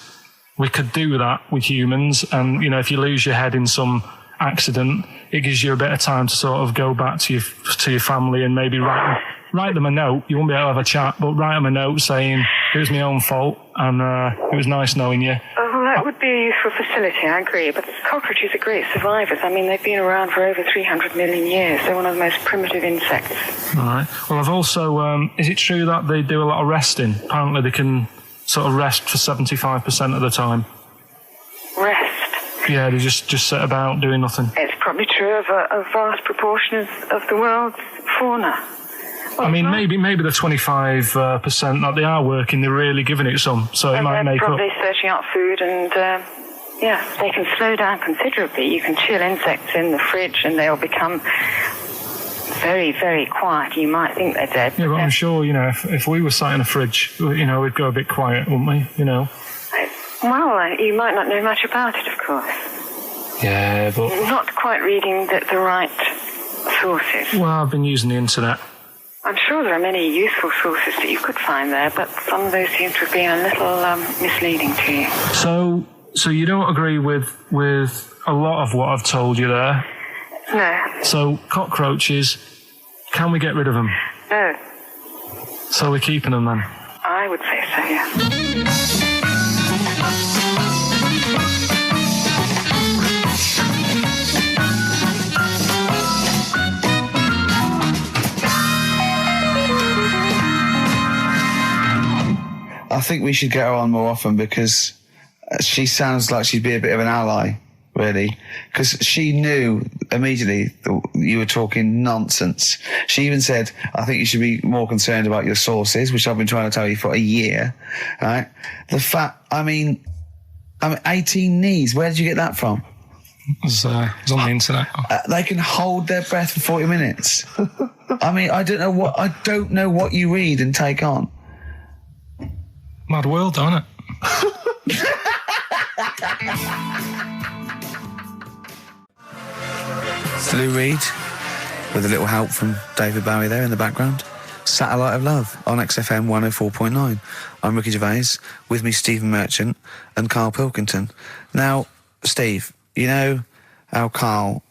we could do that with humans, and, you know, if you lose your head in some accident, it gives you a bit of time to sort of go back to your family and maybe write them a note. You won't be able to have a chat, but write them a note saying, it was my own fault, and it was nice knowing you. Oh, that would be a useful facility, I agree. But cockroaches are great survivors. I mean, they've been around for over 300 million years. They're one of the most primitive insects. All right. Well, I've also... is it true that they do a lot of resting? Apparently they can sort of rest for 75% of the time. Rest? Yeah, they just sit about doing nothing. It's probably true of a vast proportion of the world's fauna. I mean, maybe the 25% that they are working, they're really giving it some, so it might make up. Probably searching out food and, they can slow down considerably. You can chill insects in the fridge and they'll become very, very quiet. You might think they're dead. Yeah, but I'm sure, you know, if we were sat in a fridge, you know, we'd go a bit quiet, wouldn't we, you know? Well, you might not know much about it, of course. Yeah, but... Not quite reading the right sources. Well, I've been using the internet. I'm sure there are many useful sources that you could find there, but some of those seem to have been a little misleading to you. So you don't agree with a lot of what I've told you there? No. So cockroaches, can we get rid of them? No. So we're keeping them then? I would say so, yeah. I think we should get her on more often because she sounds like she'd be a bit of an ally, really. Because she knew immediately that you were talking nonsense. She even said, I think you should be more concerned about your sources, which I've been trying to tell you for a year, right? The fact, I mean, 18 knees, where did you get that from? It was on the internet. They can hold their breath for 40 minutes. I mean, I don't know what you read and take on. Mad world, don't it? It's Lou Reed, with a little help from David Bowie there in the background. Satellite of Love on XFM 104.9. I'm Ricky Gervais, with me Stephen Merchant and Karl Pilkington. Now, Steve, you know how Karl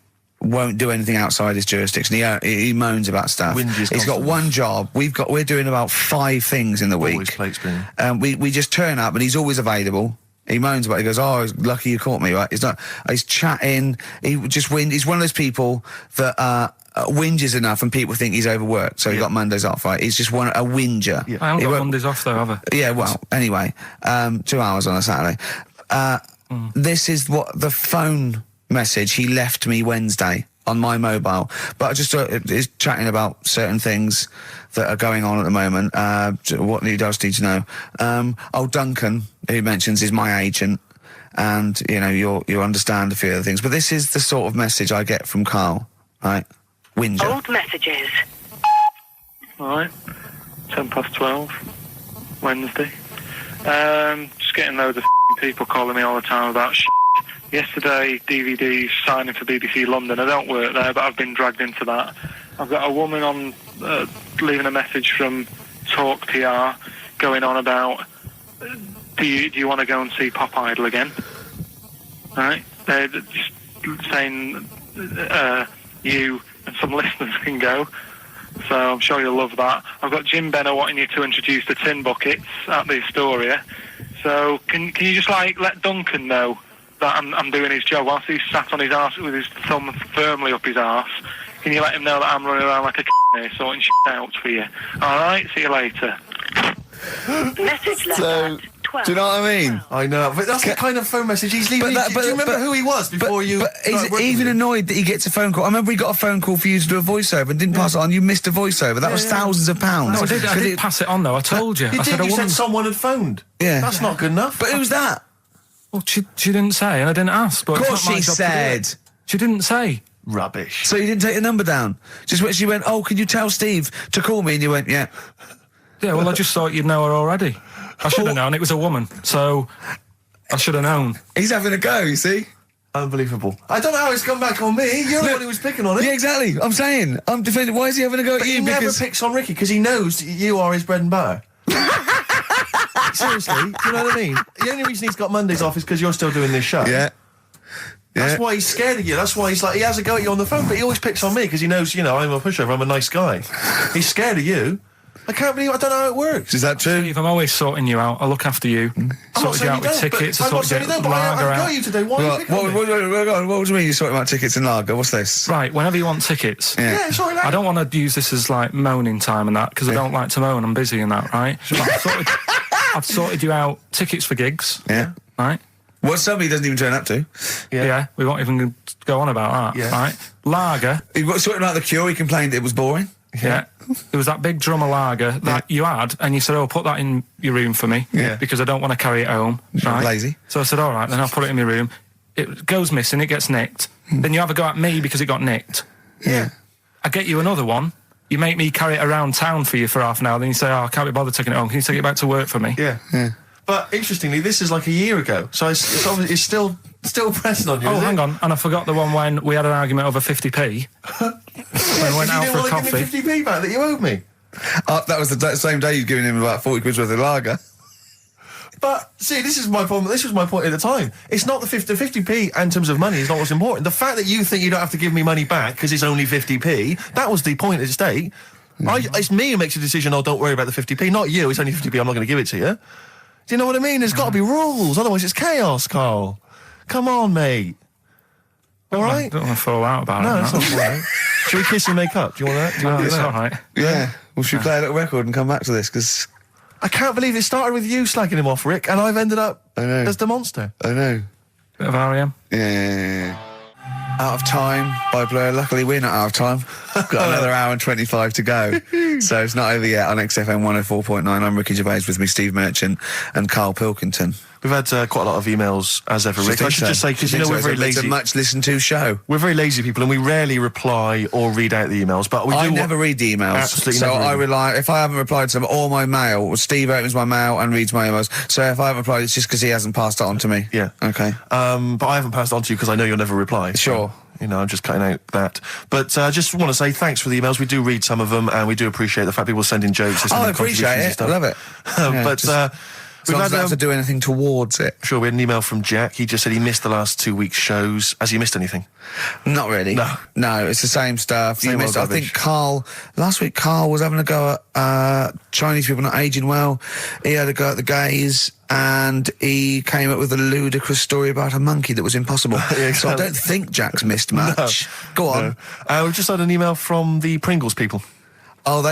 won't do anything outside his jurisdiction. He moans about stuff. He's got one job. We're doing about 5 things in the week. Always plate spinning. We just turn up and he's always available. He moans about it. He goes, "Oh, lucky you caught me," right? He's chatting. He's one of those people that whinges enough and people think he's overworked. So he got Mondays off, right? He's just a whinger. Yeah. I haven't got Mondays off though, have I? Yeah, well, anyway, 2 hours on a Saturday. This is what the phone message he left me Wednesday on my mobile, but I just is chatting about certain things that are going on at the moment. What he does need to know. Duncan, who mentions, is my agent, and you understand a few other things. But this is the sort of message I get from Karl, right? Whinger. Old messages. All right, 12:10, Wednesday. Just getting loads of people calling me all the time about Yesterday, DVD's signing for BBC London. I don't work there, but I've been dragged into that. I've got a woman on leaving a message from Talk PR going on about, do you want to go and see Pop Idol again? Right? They're just saying you and some listeners can go. So I'm sure you'll love that. I've got Jim Benner wanting you to introduce the tin buckets at the Astoria. So can you just let Duncan know that I'm doing his job whilst he's sat on his arse with his thumb firmly up his arse? Can you let him know that I'm running around like a here sorting shit out for you? Alright, see you later. Message left So, at 12. do you know what I mean? I know, but that's the kind of phone message he's leaving. Do you remember who he was before you... But he's even annoyed that he gets a phone call. I remember he got a phone call for you to do a voiceover and didn't pass it on. You missed a voiceover. That was thousands of pounds. No, I did pass it on, though. I told you. You I said you said someone had phoned. Yeah. That's not good enough. But who's that? Well, she didn't say, and I didn't ask. But Of it's course not my she job to do said. it. She didn't say. Rubbish. So you didn't take the number down? Just when she went, "Oh, can you tell Steve to call me?" And you went, "Yeah." Yeah, well, I just thought you'd know her already. I should have known. It was a woman, so I should have known. He's having a go, you see? Unbelievable. I don't know how it's come back on me. You're the one who was picking on it. Yeah, exactly. I'm saying. I'm defending. Why is he having a go at But you? he never Because picks on Ricky because he knows you are his bread and butter. Seriously, do you know what I mean? The only reason he's got Mondays off is because you're still doing this show. yeah. That's why he's scared of you. That's why he has a go at you on the phone, but he always picks on me because he knows, I'm a pushover, I'm a nice guy. He's scared of you. I don't know how it works. Is that true? Steve, I'm always sorting you out. I look after you. Sorted you out with tickets. I sorted you out with lager I've got out. you today. Why are you picking on me? What do you mean you're sorting about tickets and lager? What's this? Right, whenever you want tickets. Yeah, sorry, I don't want to use this as moaning time and that because I don't like to moan. I'm busy and that, right? I've sorted you out tickets for gigs. Yeah. Right? What somebody doesn't even turn up to. Yeah, we won't even go on about that. Yeah. Right? Lager. He got sorting out the Cure. He complained it was boring. Yeah. There was that big drum of lager that you had, and you said, "Oh, put that in your room for me, because I don't want to carry it home." Right? Lazy. So I said, "All right, then I'll put it in my room." It goes missing, it gets nicked. Then you have a go at me because it got nicked. Yeah. I get you another one. You make me carry it around town for you for half an hour. Then you say, "Oh, I can't be bothered taking it home. Can you take it back to work for me?" Yeah. But interestingly, this is like a year ago, so it's obviously still pressing on you. Oh, hang on, and I forgot the one when we had an argument over 50p. When I went out for a coffee. You didn't want to give me 50p back that you owed me. That was the same day you'd given him about 40 quid worth of lager. But see, this is my problem. This was my point at the time. It's not the 50p in terms of money is not what's important. The fact that you think you don't have to give me money back because it's only 50p, that was the point at stake. It's me who makes a decision. Oh, don't worry about the 50p, not you. It's only 50p. I'm not going to give it to you. Do you know what I mean? There's got to be rules, otherwise it's chaos, Karl. Come on, mate. All right? Don't want to fall out about it. No, it's not all right. Should we kiss and make up? Do you want that? Do you want It's that? all right. Yeah. Well, should we play a little record and come back to this? Because I can't believe it started with you slagging him off, Rick, and I've ended up I know. as the monster. I know. Bit of R.E.M. Yeah. Out of Time by Blur. Luckily, we're not out of time. Got another hour and 25 to go. So it's not over yet on XFM 104.9. I'm Ricky Gervais, with me Steve Merchant and Karl Pilkington. We've had quite a lot of emails, as ever, Rick. I should just say, because we're very lazy. It's a much listened to show. We're very lazy people, and we rarely reply or read out the emails. But I never read the emails. Absolutely so never I read. rely, if I haven't replied to them, or my mail, Steve opens my mail and reads my emails. So if I haven't replied, it's just because he hasn't passed it on to me. Yeah. Okay. But I haven't passed it on to you because I know you'll never reply. Sure. So, I'm just cutting out that. But I just want to say thanks for the emails. We do read some of them, and we do appreciate the fact people send in jokes. I appreciate it. I love it. But As long as I don't have to do anything towards it. Sure, we had an email from Jack. He just said he missed the last 2 weeks' shows. Has he missed anything? Not really. No, it's the same stuff. You missed, I think last week Carl was having a go at Chinese people not aging well. He had a go at the gays, and he came up with a ludicrous story about a monkey that was impossible. Yeah, exactly. So I don't think Jack's missed much. No. Go on. No. We've just had an email from the Pringles people. Oh,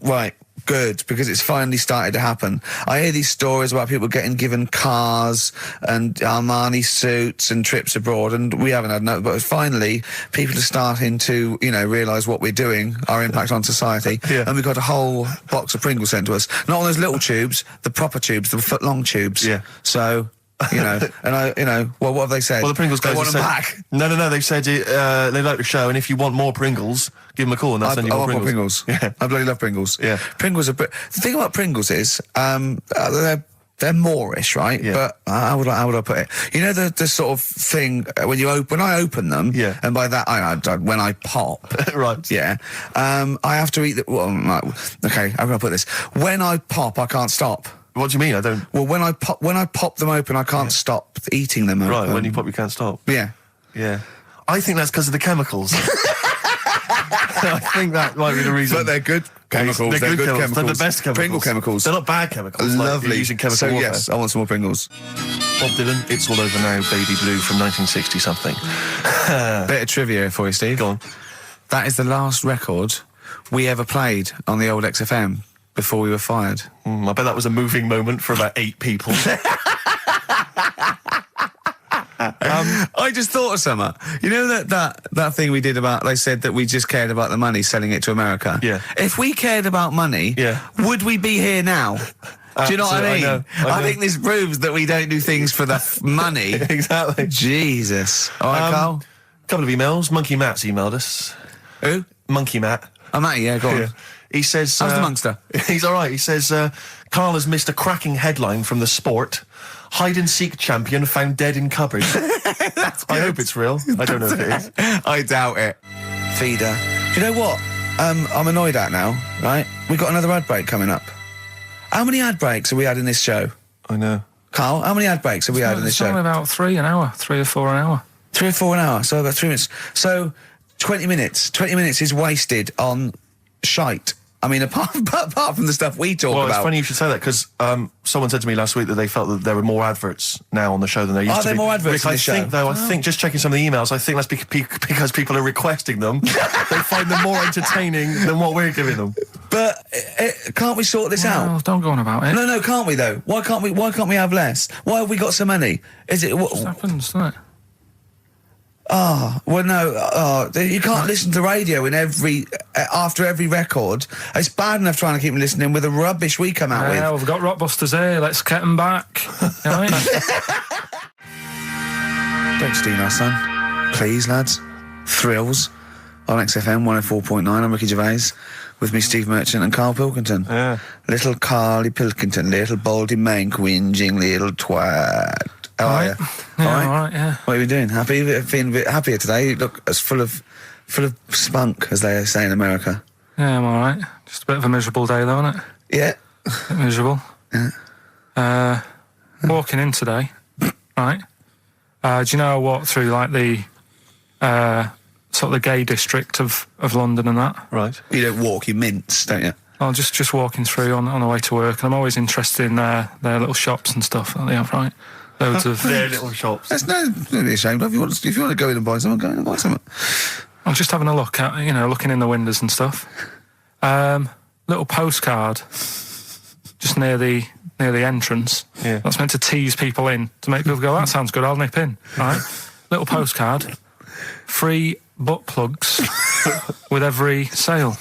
right. Good, because it's finally started to happen. I hear these stories about people getting given cars and Armani suits and trips abroad, and we haven't had no, but finally people are starting to, realise what we're doing, our impact on society, and we've got a whole box of Pringles sent to us. Not on those little tubes, the proper tubes, the foot-long tubes. Yeah. So... and what have they said? Well, the Pringles guys want have them said, back. No, they've said they like the show, and if you want more Pringles, give them a call and they'll send you more Pringles. Yeah. I bloody love Pringles. Yeah. Pringles are... The thing about Pringles is, they're Moorish, right? Yeah. But how would I put it? You know the sort of thing when I open them, and by that when I pop, right? Yeah, I have to eat the. Well, okay, how can I put this? When I pop, I can't stop. What do you mean? I don't. Well, when I pop them open, I can't stop eating them. Right, open. when you pop, you can't stop. Yeah. I think that's because of the chemicals. I think that might be the reason. But they're good chemicals. They're good chemicals. They're the best chemicals. Pringle chemicals. They're not bad chemicals. Lovely. Like using chemical so warfare. yes, I want some more Pringles. Bob Dylan, It's All Over Now, Baby Blue from 1960 something. Bit of trivia for you, Steve. Go on. That is the last record we ever played on the old XFM before we were fired. I bet that was a moving moment for about 8 people. I just thought of something. You know that thing we did about, they said that we just cared about the money, selling it to America? Yeah. If we cared about money, would we be here now? Do you know what I mean? I know. I think this proves that we don't do things for the money. Exactly. Jesus. All right, Carl? A couple of emails. Monkey Matt's emailed us. Who? Monkey Matt. Oh, Matty, yeah, go on. Yeah. He says... How's the Monkster? He's all right. He says, Carl has missed a cracking headline from The Sport. Hide-and-seek champion found dead in cupboard. I hope it's real. I don't know if it is. I doubt it. Feeder. Do you know what? I'm annoyed at now, right? We've got another ad break coming up. How many ad breaks have we had in this show? I know. Carl, how many ad breaks have we had in this show? It's only about 3 an hour, 3 or 4 an hour. 3 or 4 an hour, so about 3 minutes. So 20 minutes. 20 minutes is wasted on shite. I mean, apart from the stuff we talk about. Well, it's funny you should say that, because someone said to me last week that they felt that there were more adverts now on the show than there used to be. Are there more adverts in the show? I think, just checking some of the emails, I think that's because people are requesting them. They find them more entertaining than what we're giving them. But can't we sort this out? Don't go on about it. No, can't we though? Why can't we have less? Why have we got so many? Is it what happens, doesn't it? Well, no, you can't listen to radio in after every record. It's bad enough trying to keep me listening with the rubbish we come out with. Yeah, we've got Rockbusters here. Let's get them back. Right? Don't steal our son, please, lads. Thrills on XFM 104.9. I'm Ricky Gervais. With me, Steve Merchant and Karl Pilkington. Yeah. Little Carly Pilkington, little baldy mank whinging little twat. How are you? Yeah, all right, yeah. What are you doing? Happy? Feeling a bit happier today? You look as full of spunk, as they say in America. Yeah, I'm all right. Just a bit of a miserable day, though, isn't it? Yeah. A bit miserable. Yeah. Walking in today, right? Do you know I walked through, like, the sort of the gay district of London and that? Right. You don't walk, you mince, don't you? I'm just walking through on the way to work, and I'm always interested in their little shops and stuff that they have, right? Loads of their little shops. There's nothing to be ashamed of. If you want to go in and buy something, go in and buy something. I'm just having a look at, looking in the windows and stuff. Little postcard just near the entrance. Yeah. That's meant to tease people in, to make people go, that sounds good, I'll nip in. Right? Little postcard. Free butt plugs with every sale.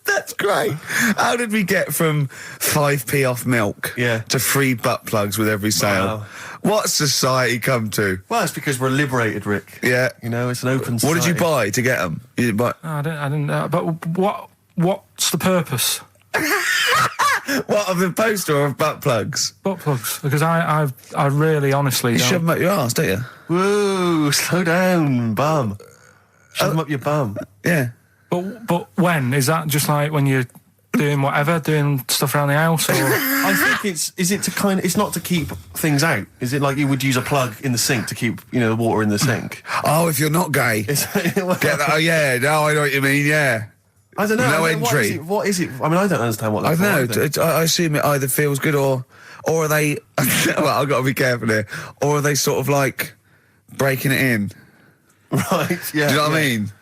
That's great. How did we get from 5p off milk to free butt plugs with every sale? Wow. What society come to? Well, it's because we're liberated, Rick. Yeah. It's an open society. What did you buy to get them? You didn't buy... No, I didn't. But what's the purpose? What, of the poster or of butt plugs? Butt plugs. Because I really honestly You don't... shove them up your arse, don't you? Whoa, slow down, bum. Shove them up your bum. Yeah. But when? Is that just like when you doing whatever, doing stuff around the house, or I think it's not to keep things out. Is it like you would use a plug in the sink to keep, the water in the sink? Oh, if you're not gay. Get that? Oh, yeah. No, I know what you mean, yeah. I don't know. No entry. What is it? I mean, I don't understand what that's I don't know. I assume it either feels good or are they... well, I've got to be careful here. Or are they sort of like breaking it in? Right, yeah. Do you know what I mean?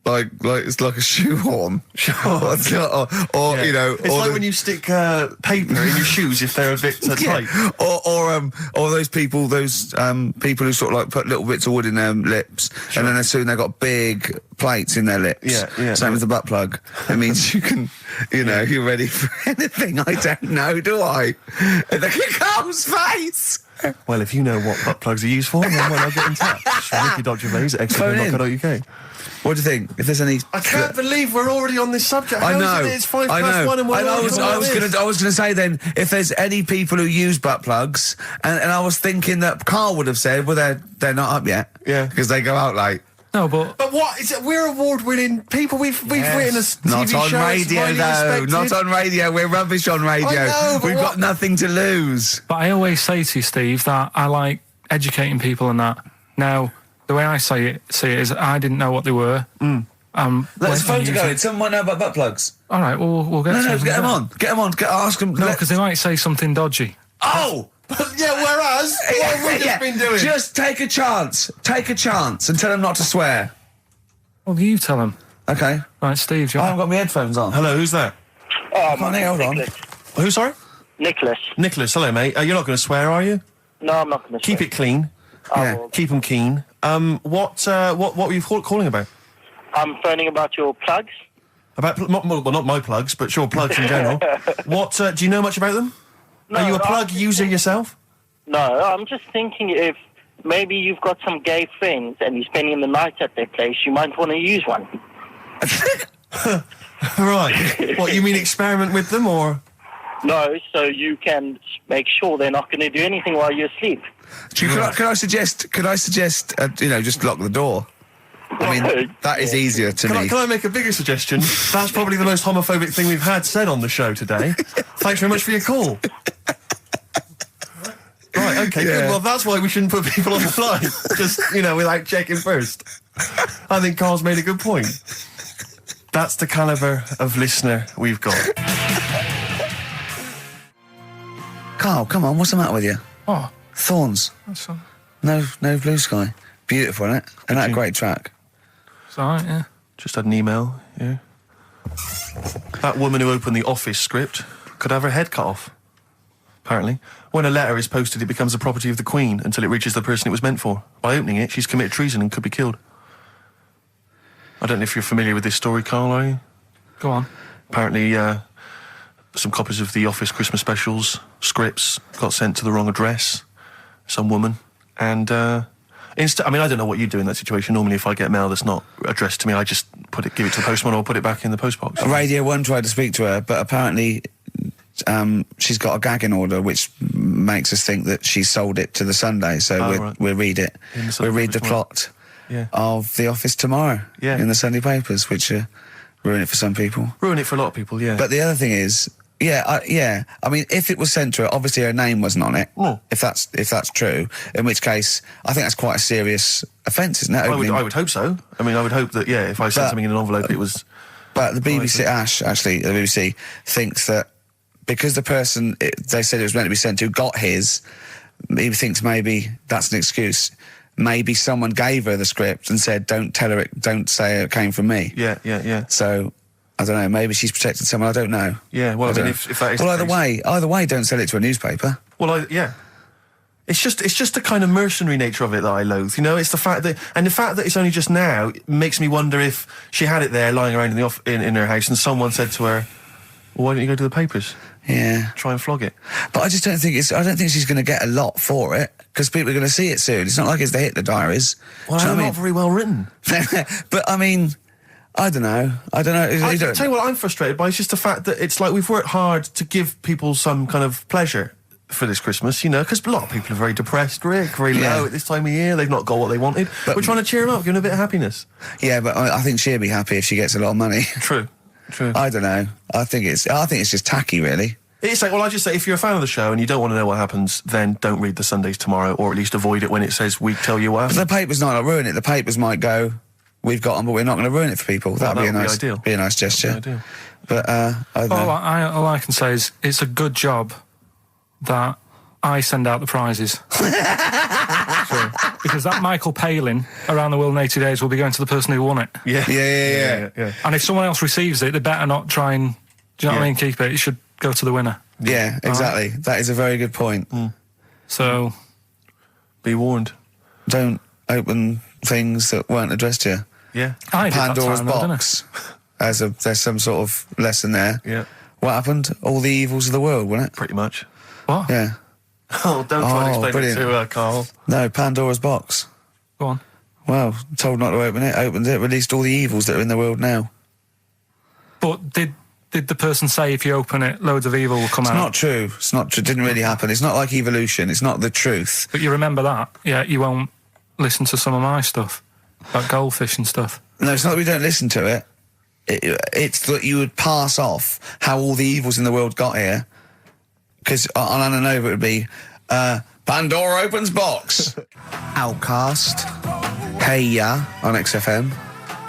Like it's like a shoehorn. Sure. or It's like when you stick paper in your shoes if they're a bit tight. Or those people who sort of like put little bits of wood in their lips, and then as soon they've got big plates in their lips. Yeah. Same as the butt plug. It means you can, you're ready for anything. I don't know, do I? And look at Carl's face. Well, if you know what butt plugs are used for, then why not get in touch? Ricky.Gervais at XFM.co.uk. What do you think? If there's any... I can't believe we're already on this subject. I know. It's 1 and we're I was going to say then, if there's any people who use butt plugs, and I was thinking that Carl would have said, well, they're not up yet. Yeah. Because they go out late. no, but what is it? We're award-winning people. We've written a TV Not on show. radio, though. Not on radio. We're rubbish on radio. I know, but We've got nothing to lose. But I always say to you, Steve, that I like educating people and that. Now, the way I see it is I didn't know what they were. Let's phone to go. Someone might know about butt plugs. All right, we'll get No, to get them on. Get them on. Ask them. No, because they might say something dodgy. Oh! Yeah, whereas, what have we just been doing? Just take a chance. Take a chance and tell them not to swear. Well, you tell them. Okay. Right, Steve, I haven't got my headphones on. Hello, who's that? Hold on. Who, sorry? Nicholas. Nicholas, hello, mate. You're not going to swear, are you? No, I'm not going to Keep it clean. Yeah. Keep them keen. What were you calling about? I'm phoning about your plugs. About not my plugs, but sure, plugs in general. What do you know much about them? No, Are you a plug user yourself? No, I'm just thinking if maybe you've got some gay friends and you're spending the night at their place, you might want to use one. Right. What, you mean experiment with them, or? No, so you can make sure they're not going to do anything while you're asleep. Could I suggest? Just lock the door. I mean, that is easier to me. Can I make a bigger suggestion? That's probably the most homophobic thing we've had said on the show today. Thanks very much for your call. Right, okay, good. Well, that's why we shouldn't put people on the line. Just, without checking first. I think Carl's made a good point. That's the calibre of listener we've got. Carl, come on, what's the matter with you? Oh, Thorns. that's all. No blue sky. Beautiful, isn't it? And that a great track. It's all right, yeah. Just had an email, yeah. That woman who opened the Office script could have her head cut off. Apparently. When a letter is posted, it becomes the property of the Queen until it reaches the person it was meant for. By opening it, she's committed treason and could be killed. I don't know if you're familiar with this story, Carl, are you? Go on. Apparently, some copies of the Office Christmas specials scripts got sent to the wrong address. Some woman. And, I mean, I don't know what you do in that situation. Normally, if I get mail that's not addressed to me, I just give it to the postman or put it back in the postbox. Radio 1 tried to speak to her, but apparently she's got a gagging order, which makes us think that she sold it to the Sunday. So we'll read it. We'll read the plot of The Office tomorrow in the Sunday papers, which ruin it for some people. Ruin it for a lot of people, yeah. But the other thing is, I mean, if it was sent to her, obviously her name wasn't on it. Oh. If that's true, in which case, I think that's quite a serious offence, isn't it? I would hope so. I mean, I would hope that, if I sent something in an envelope, it was... But the BBC, the BBC, thinks that because the person they said it was meant to be sent to got his, he thinks maybe that's an excuse. Maybe someone gave her the script and said, don't say it came from me. Yeah. So... I don't know, maybe she's protected someone, I don't know. Yeah, well, I mean, if that is well, either way, don't sell it to a newspaper. Well, It's just the kind of mercenary nature of it that I loathe, It's the fact that it's only just now makes me wonder if she had it there lying around in her house and someone said to her, well, why don't you go to the papers? Yeah. Try and flog it. But I just don't think I don't think she's going to get a lot for it, because people are going to see it soon. It's not like it's the Hitler Diaries. Well, they're not very well written. But, I mean... I don't know. I tell you what I'm frustrated by is just the fact that it's like we've worked hard to give people some kind of pleasure for this Christmas, because a lot of people are very depressed, Rick, very low at this time of year. They've not got what they wanted. But we're trying to cheer them up, give them a bit of happiness. Yeah, but I think she'll be happy if she gets a lot of money. True. True. I don't know. I think it's just tacky, really. It's like, well, I just say, if you're a fan of the show and you don't want to know what happens, then don't read the Sundays Tomorrow, or at least avoid it when it says we tell you what But happened. the papers might not ruin it. The papers might go, we've got them, but we're not going to ruin it for people. That'd be a nice, ideal. be a nice gesture. Ideal. But I don't know. All I can say is it's a good job that I send out the prizes. True. Because that Michael Palin around the world in 80 days will be going to the person who won it. Yeah. And if someone else receives it, they better not try and, do you know what I mean, keep it. It should go to the winner. Yeah, exactly. That is a very good point. So, be warned. Don't open things that weren't addressed to you. Yeah. I did Pandora's that time, though, box. There's some sort of lesson there. Yeah. What happened? All the evils of the world, wasn't it? Pretty much. What? Yeah. Oh, don't try and explain brilliant. it to Carl. No, Pandora's box. Go on. Well, told not to open it, opened it, released all the evils that are in the world now. But did the person say if you open it, loads of evil will come out? It's not true. It's not true. It didn't really happen. It's not like evolution. It's not the truth. But you remember that? Yeah, you won't listen to some of my stuff. Like goldfish and stuff. No, it's not that we don't listen to it. It's that you would pass off how all the evils in the world got here. Because on Anna Nova it would be, Pandora opens box. Outcast. Hey Ya on XFM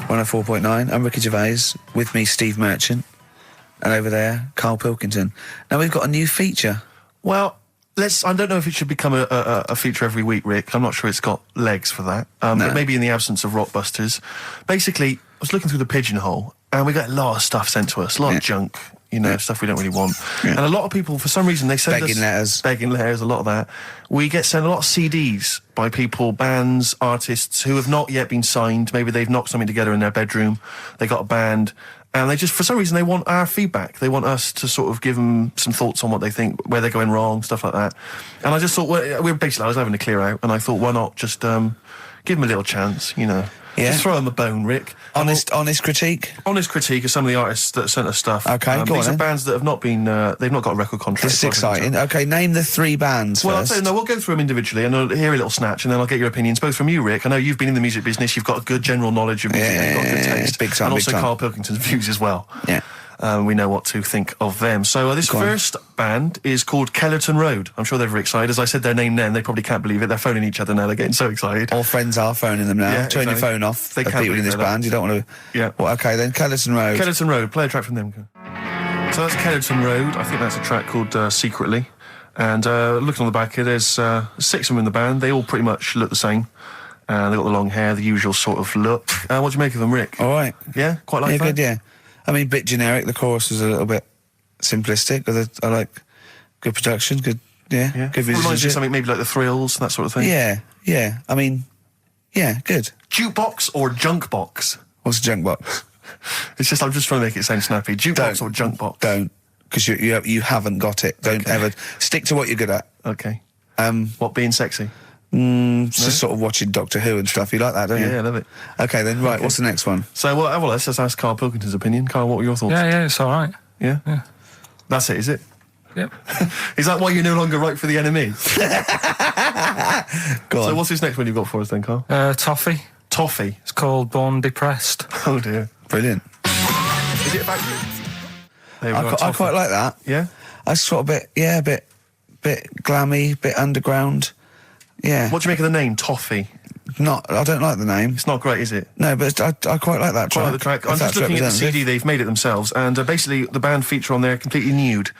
104.9. I'm Ricky Gervais. With me, Steve Merchant. And over there, Karl Pilkington. Now we've got a new feature. Well, I don't know if it should become a feature every week, Rick. I'm not sure it's got legs for that. No. But maybe in the absence of Rockbusters. Basically, I was looking through the pigeonhole, and we got a lot of stuff sent to us, a lot of junk, stuff we don't really want. Yeah. And a lot of people, for some reason, they send us... Begging letters, a lot of that. We get sent a lot of CDs by people, bands, artists, who have not yet been signed. Maybe they've knocked something together in their bedroom. They got a band... And they just, for some reason, they want our feedback. They want us to sort of give them some thoughts on what they think, where they're going wrong, stuff like that. And I just thought, I was having a clear out, and I thought, why not just give them a little chance, Yeah. Just throw them a bone, Rick. Honest critique? Honest critique of some of the artists that sent us stuff. Okay, go these on are then. bands that have not been, they've not got a record contract. This is exciting. Okay, name the 3 bands Well, first. I'll tell you, no, we'll go through them individually, and I'll hear a little snatch, and then I'll get your opinions, both from you, Rick. I know you've been in the music business, you've got a good general knowledge of music, you've got good taste. Big time, and big also time. Karl Pilkington's views as well. Yeah. We know what to think of them. So this first band is called Kellerton Road. I'm sure they're very excited. As I said their name then, they probably can't believe it. They're phoning each other now. They're getting so excited. All friends are phoning them now. Yeah, Turn your exactly. phone off. They of can't people in believe this that. band. You don't want to... Yeah. Well, okay, then. Kellerton Road. Kellerton Road. Play a track from them. So that's Kellerton Road. I think that's a track called Secretly. And looking on the back here, there's 6 of them in the band. They all pretty much look the same. They've got the long hair, the usual sort of look. What do you make of them, Rick? All right. Yeah? Quite like that? Good, yeah. I mean, bit generic. The chorus was a little bit simplistic. I like good production, good Good musicianship. reminds you of something maybe like the Thrills, that sort of thing? Yeah. I mean, yeah, good. Jukebox or junk box? What's a junk box? I'm just trying to make it sound snappy. Jukebox or junk box? Don't, because you haven't got it. Don't ever stick to what you're good at. Okay. What, being sexy? Just sort of watching Doctor Who and stuff. You like that, don't you? Yeah, I love it. Okay, then, right, what's the next one? So, let's just ask Karl Pilkington's opinion. Karl, what were your thoughts? Yeah, it's all right. Yeah? Yeah. That's it, is it? Yep. Is that why you're no longer right for the enemy? Go on. So what's this next one you've got for us then, Karl? Toffee. Toffee? It's called Born Depressed. Oh, dear. Brilliant. Is it about you? There we go, I quite like that. Yeah? I sort of a bit glammy, bit underground. Yeah. What do you make of the name, Toffee? I don't like the name. It's not great, is it? No, but I quite like that track. Quite like the track. I'm just looking at the CD, they've made it themselves, and basically the band feature on there completely nude.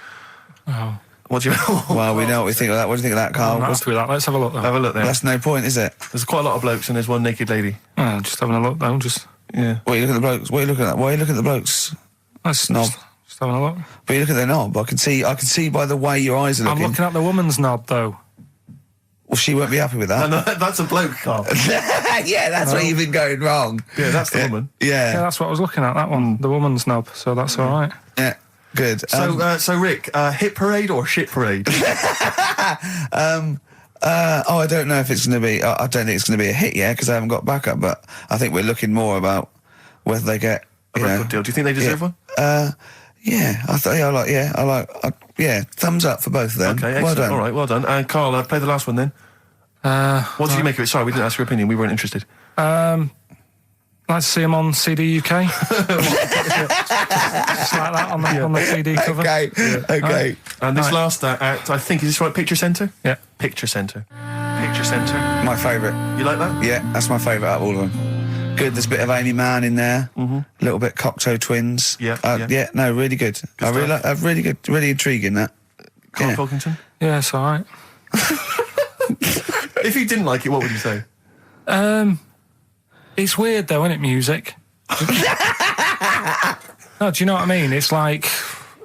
Oh. What do you... Well, we know what we think of that. What do you think of that, Karl? Let's have a look, though. Have a look there. That's no point, is it? There's quite a lot of blokes and there's one naked lady. Just having a look, though. Yeah. What are you looking at the blokes? What are you looking at? Why are you looking at the blokes? That's knob. Just having a look. But you look at their knob. I can see by the way your eyes are looking. I'm looking at the woman's knob, though. Well, she won't be happy with that. No, that's a bloke, Karl. Yeah, that's where you've been going wrong. Yeah, that's the woman. Yeah, that's what I was looking at, that one. The woman's knob, so that's all right. Yeah, good. So Rick, hit parade or shit parade? I don't know if it's going to be... I don't think it's going to be a hit yet, because I haven't got backup, but I think we're looking more about whether they get... A record deal. Do you think they deserve one? Thumbs up for both of them. Okay, excellent. Well done. All right, well done. And Karl, play the last one then. What did you make of it? Sorry, we didn't ask your opinion. We weren't interested. Like to see him on CD UK. Just like that on the CD cover. Okay, okay. And this last act, I think, is this right? Picture Centre? Yeah. Picture Centre. Picture Centre. My favourite. You like that? Yeah, that's my favourite out of all of them. Good, there's a bit of Amy Mann in there. A little bit Cocteau Twins. Yeah. No, really good. I really like, really good, really intriguing that. Karl Pilkington? Yeah, it's alright. If you didn't like it, what would you say? It's weird though, isn't it, music? No, do you know what I mean? It's like,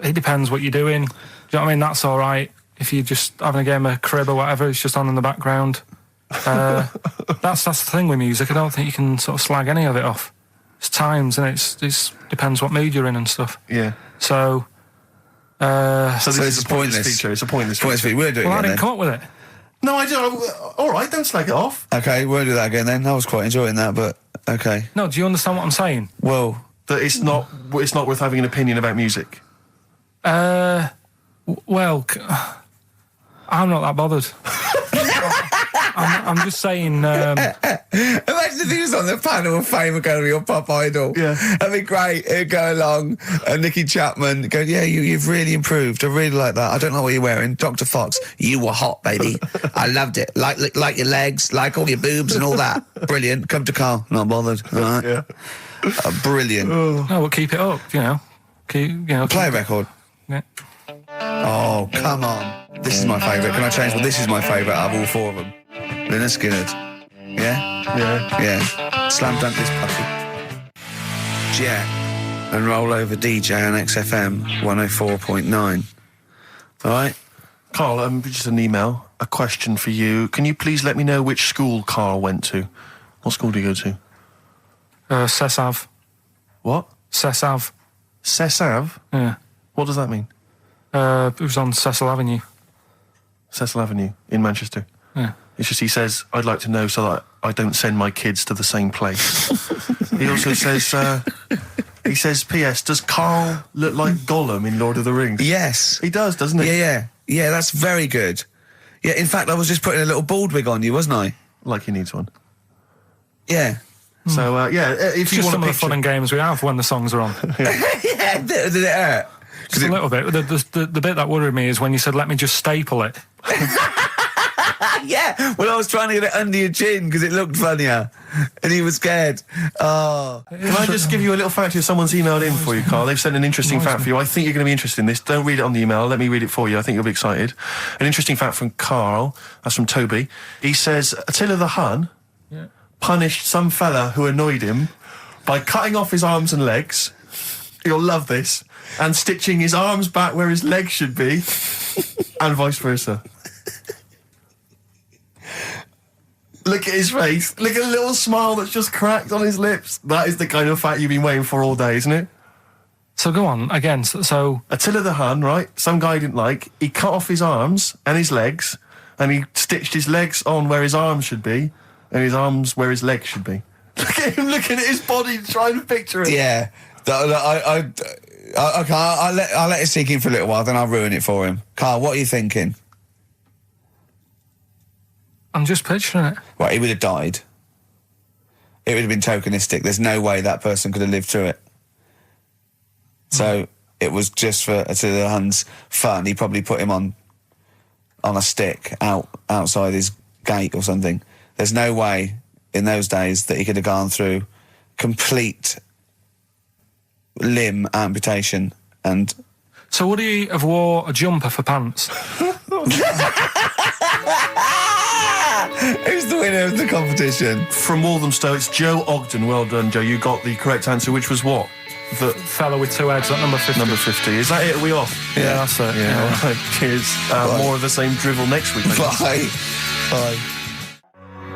it depends what you're doing. Do you know what I mean? That's alright. If you're just having a game of crib or whatever, it's just on in the background. That's the thing with music. I don't think you can sort of slag any of it off. It's times, and it depends what mood you're in and stuff. Yeah. So this is a pointless feature. It's a pointless feature. We'll do it well, I again didn't come up with it. No, I don't. All right, don't slag it off. Okay, we'll do that again then. I was quite enjoying that, but okay. No, do you understand what I'm saying? Well, That it's not worth having an opinion about music. Well, I'm not that bothered. I'm just saying. imagine if he was on the panel of Fame Academy or Pop Idol. Yeah. That'd be great. He'd go along, and Nicky Chapman go, yeah, you've really improved. I really like that. I don't know what you're wearing. Dr. Fox, you were hot, baby. I loved it. Like your legs, like all your boobs and all that. Brilliant. Come to Carl. Not bothered. All right. Yeah. Brilliant. No, we'll keep it up. Play a record. Yeah. Oh, come on. This is my favourite. Can I change? Well, this is my favourite out of all four of them. Lynyrd Skynyrd. Yeah? Yeah. Yeah. Slam dunk this puppy. Jet and roll over DJ on XFM 104.9. All right? Carl, just an email, a question for you. Can you please let me know which school Carl went to? What school do you go to? Cessav. What? Cessav. Cessav? Yeah. What does that mean? It was on Cecil Avenue. Cecil Avenue in Manchester. Yeah. It's just he says, I'd like to know so that I don't send my kids to the same place. He also says, P.S., does Carl look like Gollum in Lord of the Rings? Yes. He does, doesn't he? Yeah. Yeah, that's very good. Yeah, in fact, I was just putting a little bald wig on you, wasn't I? Like he needs one. Yeah. So, if you Just want some a of the fun and games we have when the songs are on. Yeah, did it hurt? Just a little bit. The bit that worried me is when you said, let me just staple it. Yeah, well, I was trying to get it under your chin because it looked funnier, and he was scared. Oh. Can I just give you a little fact here? Someone's emailed in for you, Carl. They've sent an interesting fact for you. I think you're going to be interested in this. Don't read it on the email. Let me read it for you. I think you'll be excited. An interesting fact from Carl. That's from Toby. He says, Attila the Hun punished some fella who annoyed him by cutting off his arms and legs. You'll love this. And stitching his arms back where his legs should be, and vice versa. Look at his face. Look at the little smile that's just cracked on his lips. That is the kind of fact you've been waiting for all day, isn't it? So go on, again, so... Attila the Hun, right? Some guy he didn't like. He cut off his arms and his legs, and he stitched his legs on where his arms should be, and his arms where his legs should be. Look at him looking at his body, trying to picture it. Yeah. Okay, I'll let it sink in for a little while, then I'll ruin it for him. Carl, what are you thinking? I'm just picturing it. Right, he would have died. It would have been tokenistic. There's no way that person could have lived through it. So it was just for Attila the Hun's fun. He probably put him on a stick outside his gate or something. There's no way in those days that he could have gone through complete limb amputation and... So would he have wore a jumper for pants? Who's the winner of the competition? From Walthamstow, it's Joe Ogden. Well done, Joe. You got the correct answer, which was what? The fella with two heads at number 50. Number 50. Is that it? Are we off? Yeah, that's it. Yeah. All right. Cheers. More of the same drivel next week. Bye.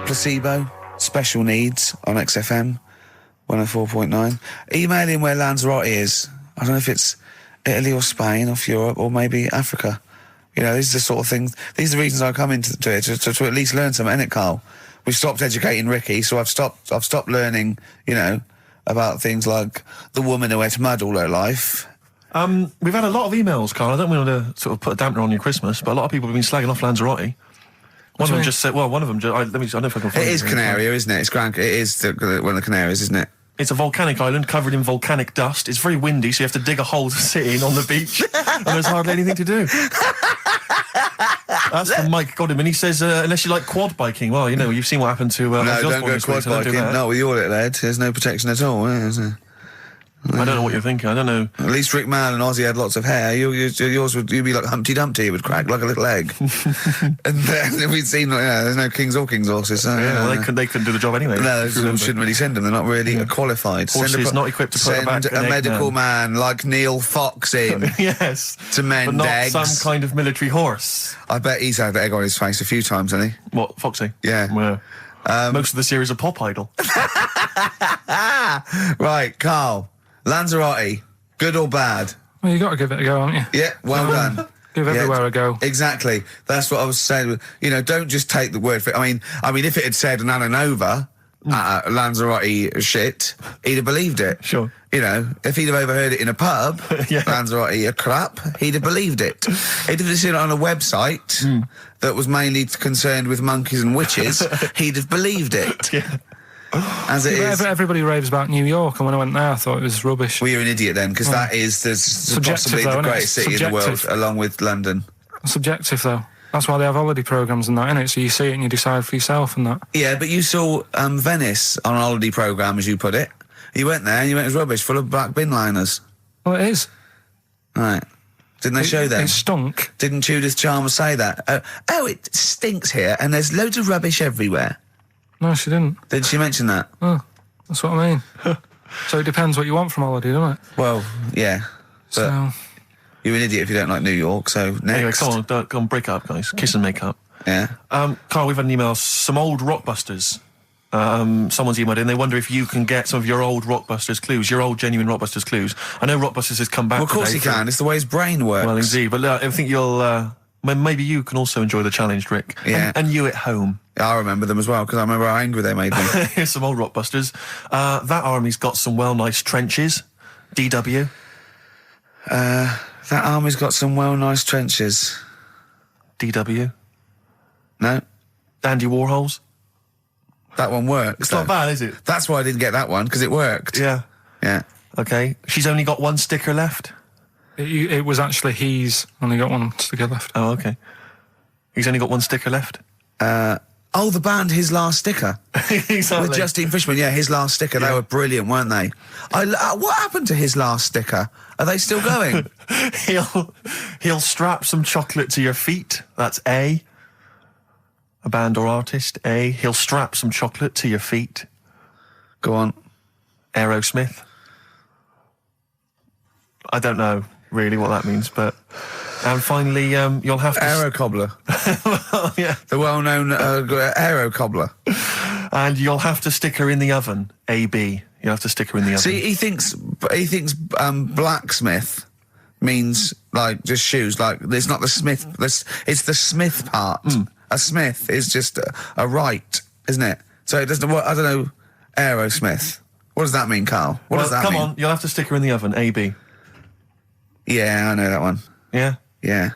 Placebo, Special Needs on XFM 104.9. Email in where Lanzarote is. I don't know if it's Italy or Spain, off Europe, or maybe Africa. You know, these are the sort of things, these are the reasons I come into it, to at least learn something, innit, Carl? We've stopped educating Ricky, so I've stopped learning, you know, about things like the woman who ate mud all her life. We've had a lot of emails, Carl. I don't want to sort of put a dampener on your Christmas, but a lot of people have been slagging off Lanzarote. One of them just said, well, one of them, I don't know if I can find it. It is Canaria, isn't it? It's Gran, it is one of the Canaries, isn't it? It's a volcanic island covered in volcanic dust. It's very windy, so you have to dig a hole to sit in on the beach, and there's hardly anything to do. That's from Mike Godham, he says, unless you like quad biking. Well, you know, you've seen what happened to... no, don't go quad biking. Not with your little head. There's no protection at all, is there? I don't know what you're thinking. I don't know. At least Rick Mann and Ozzy had lots of hair. Yours would be like Humpty Dumpty. It would crack like a little egg. And then we'd seen, there's no kings or kings horses. So, well, they couldn't do the job anyway. No, shouldn't really send them. They're not really qualified. Horses not equipped to put back a medical man like Neil Fox in. Yes. To mend but not eggs. Some kind of military horse. I bet he's had egg on his face a few times, hasn't he? What, Foxy? Yeah. Most of the series are Pop Idol. Right, Carl. Lanzarote, good or bad? Well, you got to give it a go, haven't you? Yeah, well done. Give everywhere a go. Exactly. That's what I was saying. Don't just take the word for it. I mean, if it had said an Alanova, Lanzarote shit, he'd have believed it. Sure. If he'd have overheard it in a pub, Lanzarote a crap, he'd have believed it. He'd have seen it on a website that was mainly concerned with monkeys and witches, he'd have believed it. Yeah. As it is. Everybody raves about New York, and when I went there, I thought it was rubbish. Well, you're an idiot then, because that is possibly the greatest city in the world, along with London. Subjective, though. That's why they have holiday programmes and that, innit? So you see it and you decide for yourself and that. Yeah, but you saw Venice on a holiday programme, as you put it. You went there and you went, it was rubbish, full of black bin liners. Well, it is. Right. Didn't they show them? It stunk. Didn't Judith Chalmers say that? Oh, it stinks here and there's loads of rubbish everywhere. No, she didn't. Did she mention that? Oh, that's what I mean. So it depends what you want from holiday, doesn't it? Well, yeah. But you're an idiot if you don't like New York, so next. Anyway, come on, break up, guys. Kiss and make up. Yeah. Carl, we've had an email. Some old Rockbusters. Someone's emailed in. They wonder if you can get some of your old Rockbusters clues, your old genuine Rockbusters clues. I know Rockbusters has come back. Well, of course he can. It's the way his brain works. Well, indeed. But I think you'll... maybe you can also enjoy the challenge, Rick. Yeah. And you at home. I remember them as well, because I remember how angry they made me. Here's some old Rockbusters. That army's got some nice trenches. DW. That army's got some nice trenches. DW. No. Dandy Warhols. That one works. It's not bad, is it? That's why I didn't get that one, because it worked. Yeah. Yeah. Okay. She's only got one sticker left. It was actually he's only got one sticker left. Oh, okay. He's only got one sticker left. The band His Last Sticker. Exactly. With Justine Fishman, His Last Sticker. Yeah. They were brilliant, weren't they? What happened to His Last Sticker? Are they still going? He'll strap some chocolate to your feet. That's A. A band or artist. A. He'll strap some chocolate to your feet. Go on. Aerosmith. I don't know really what that means, but... And finally, you'll have to... Aero Cobbler. Well, yeah. The well-known Aero Cobbler. And you'll have to stick her in the oven. AB. You'll have to stick her in the oven. See, he thinks blacksmith means, like, just shoes. Like, it's not the smith. It's the smith part. A smith is just a right, isn't it? So it doesn't... I don't know. Aerosmith. What does that mean, Carl? What does that mean? Come on, you'll have to stick her in the oven. AB. Yeah, I know that one. Yeah? Yeah.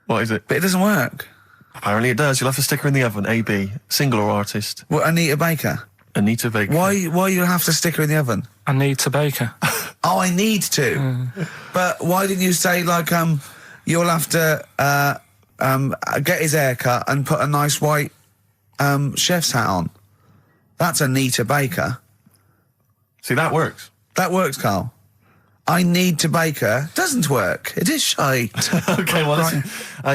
What is it? But it doesn't work. Apparently it does. You'll have to stick her in the oven. AB. Single or artist? What, Anita Baker? Anita Baker. Why you have to stick her in the oven? Anita Baker. Oh, I need to. But why didn't you say, like, you'll have to get his hair cut and put a nice white chef's hat on? That's Anita Baker. See, that works. That works, Carl. I need to bake her. Doesn't work. It is shite. Okay, well, listen,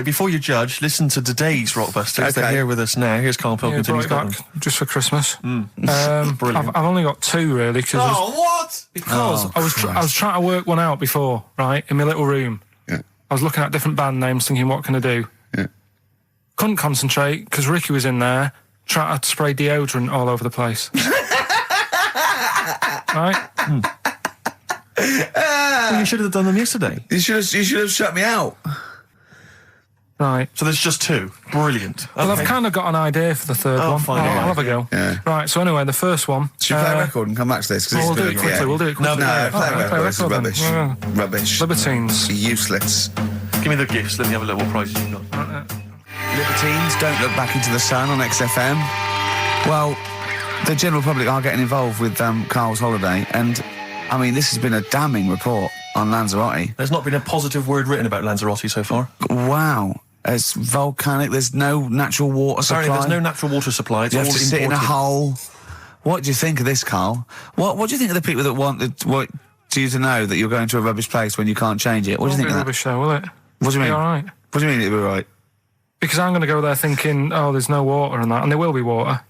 before you judge, listen to today's Rockbusters. Okay. They're here with us now. Here's Karl Pilkington. He's back just for Christmas. Brilliant. I've only got two, really. What? Because I was trying to work one out before, right, in my little room. Yeah. I was looking at different band names, thinking, what can I do? Yeah. Couldn't concentrate, because Ricky was in there, trying to spray deodorant all over the place. Right? Well, you should have done them yesterday. You should have shut me out. Right. So there's just two. Brilliant. Well, I've kind of got an idea for the third one. Fine, I'll have a go. Yeah. Right, so anyway, the first one... Should we play a record and come back to this? We'll do it quickly, we'll do it quickly. No, play a record. This is rubbish. Yeah. Rubbish. Libertines. Useless. Give me the gifts. Let me have a look what prizes you've got. Libertines, Don't Look Back Into the Sun on XFM. Well, the general public are getting involved with Karl's holiday, and I mean, this has been a damning report on Lanzarote. There's not been a positive word written about Lanzarote so far. Wow. It's volcanic. There's no natural water supply. Sorry, there's no natural water supply. It's You all have to sit in a imported. hole. What do you think of this, Karl? What do you think of the people that want you to know that you're going to a rubbish place when you can't change it? What do you think of that? Rubbish though, will it? What do you mean? All right. What do you mean it'll be right? Because I'm going to go there thinking, oh, there's no water and that, and there will be water.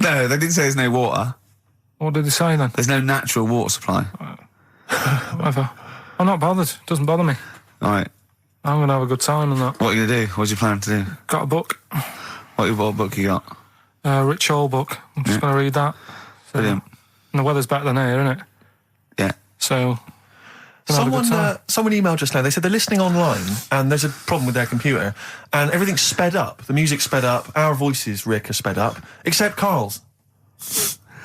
No, they didn't say there's no water. What did they say then? There's no natural water supply. Whatever. I'm not bothered. Doesn't bother me. All right. I'm going to have a good time and that. What are you going to do? What's your plan to do? Got a book. What book you got? Rich Hall book. I'm just going to read that. So, Brilliant. And the weather's better than here, isn't it? Yeah. So... Someone emailed just now. They said they're listening online and there's a problem with their computer and everything's sped up. The music's sped up. Our voices, Rick, are sped up, except Karl's.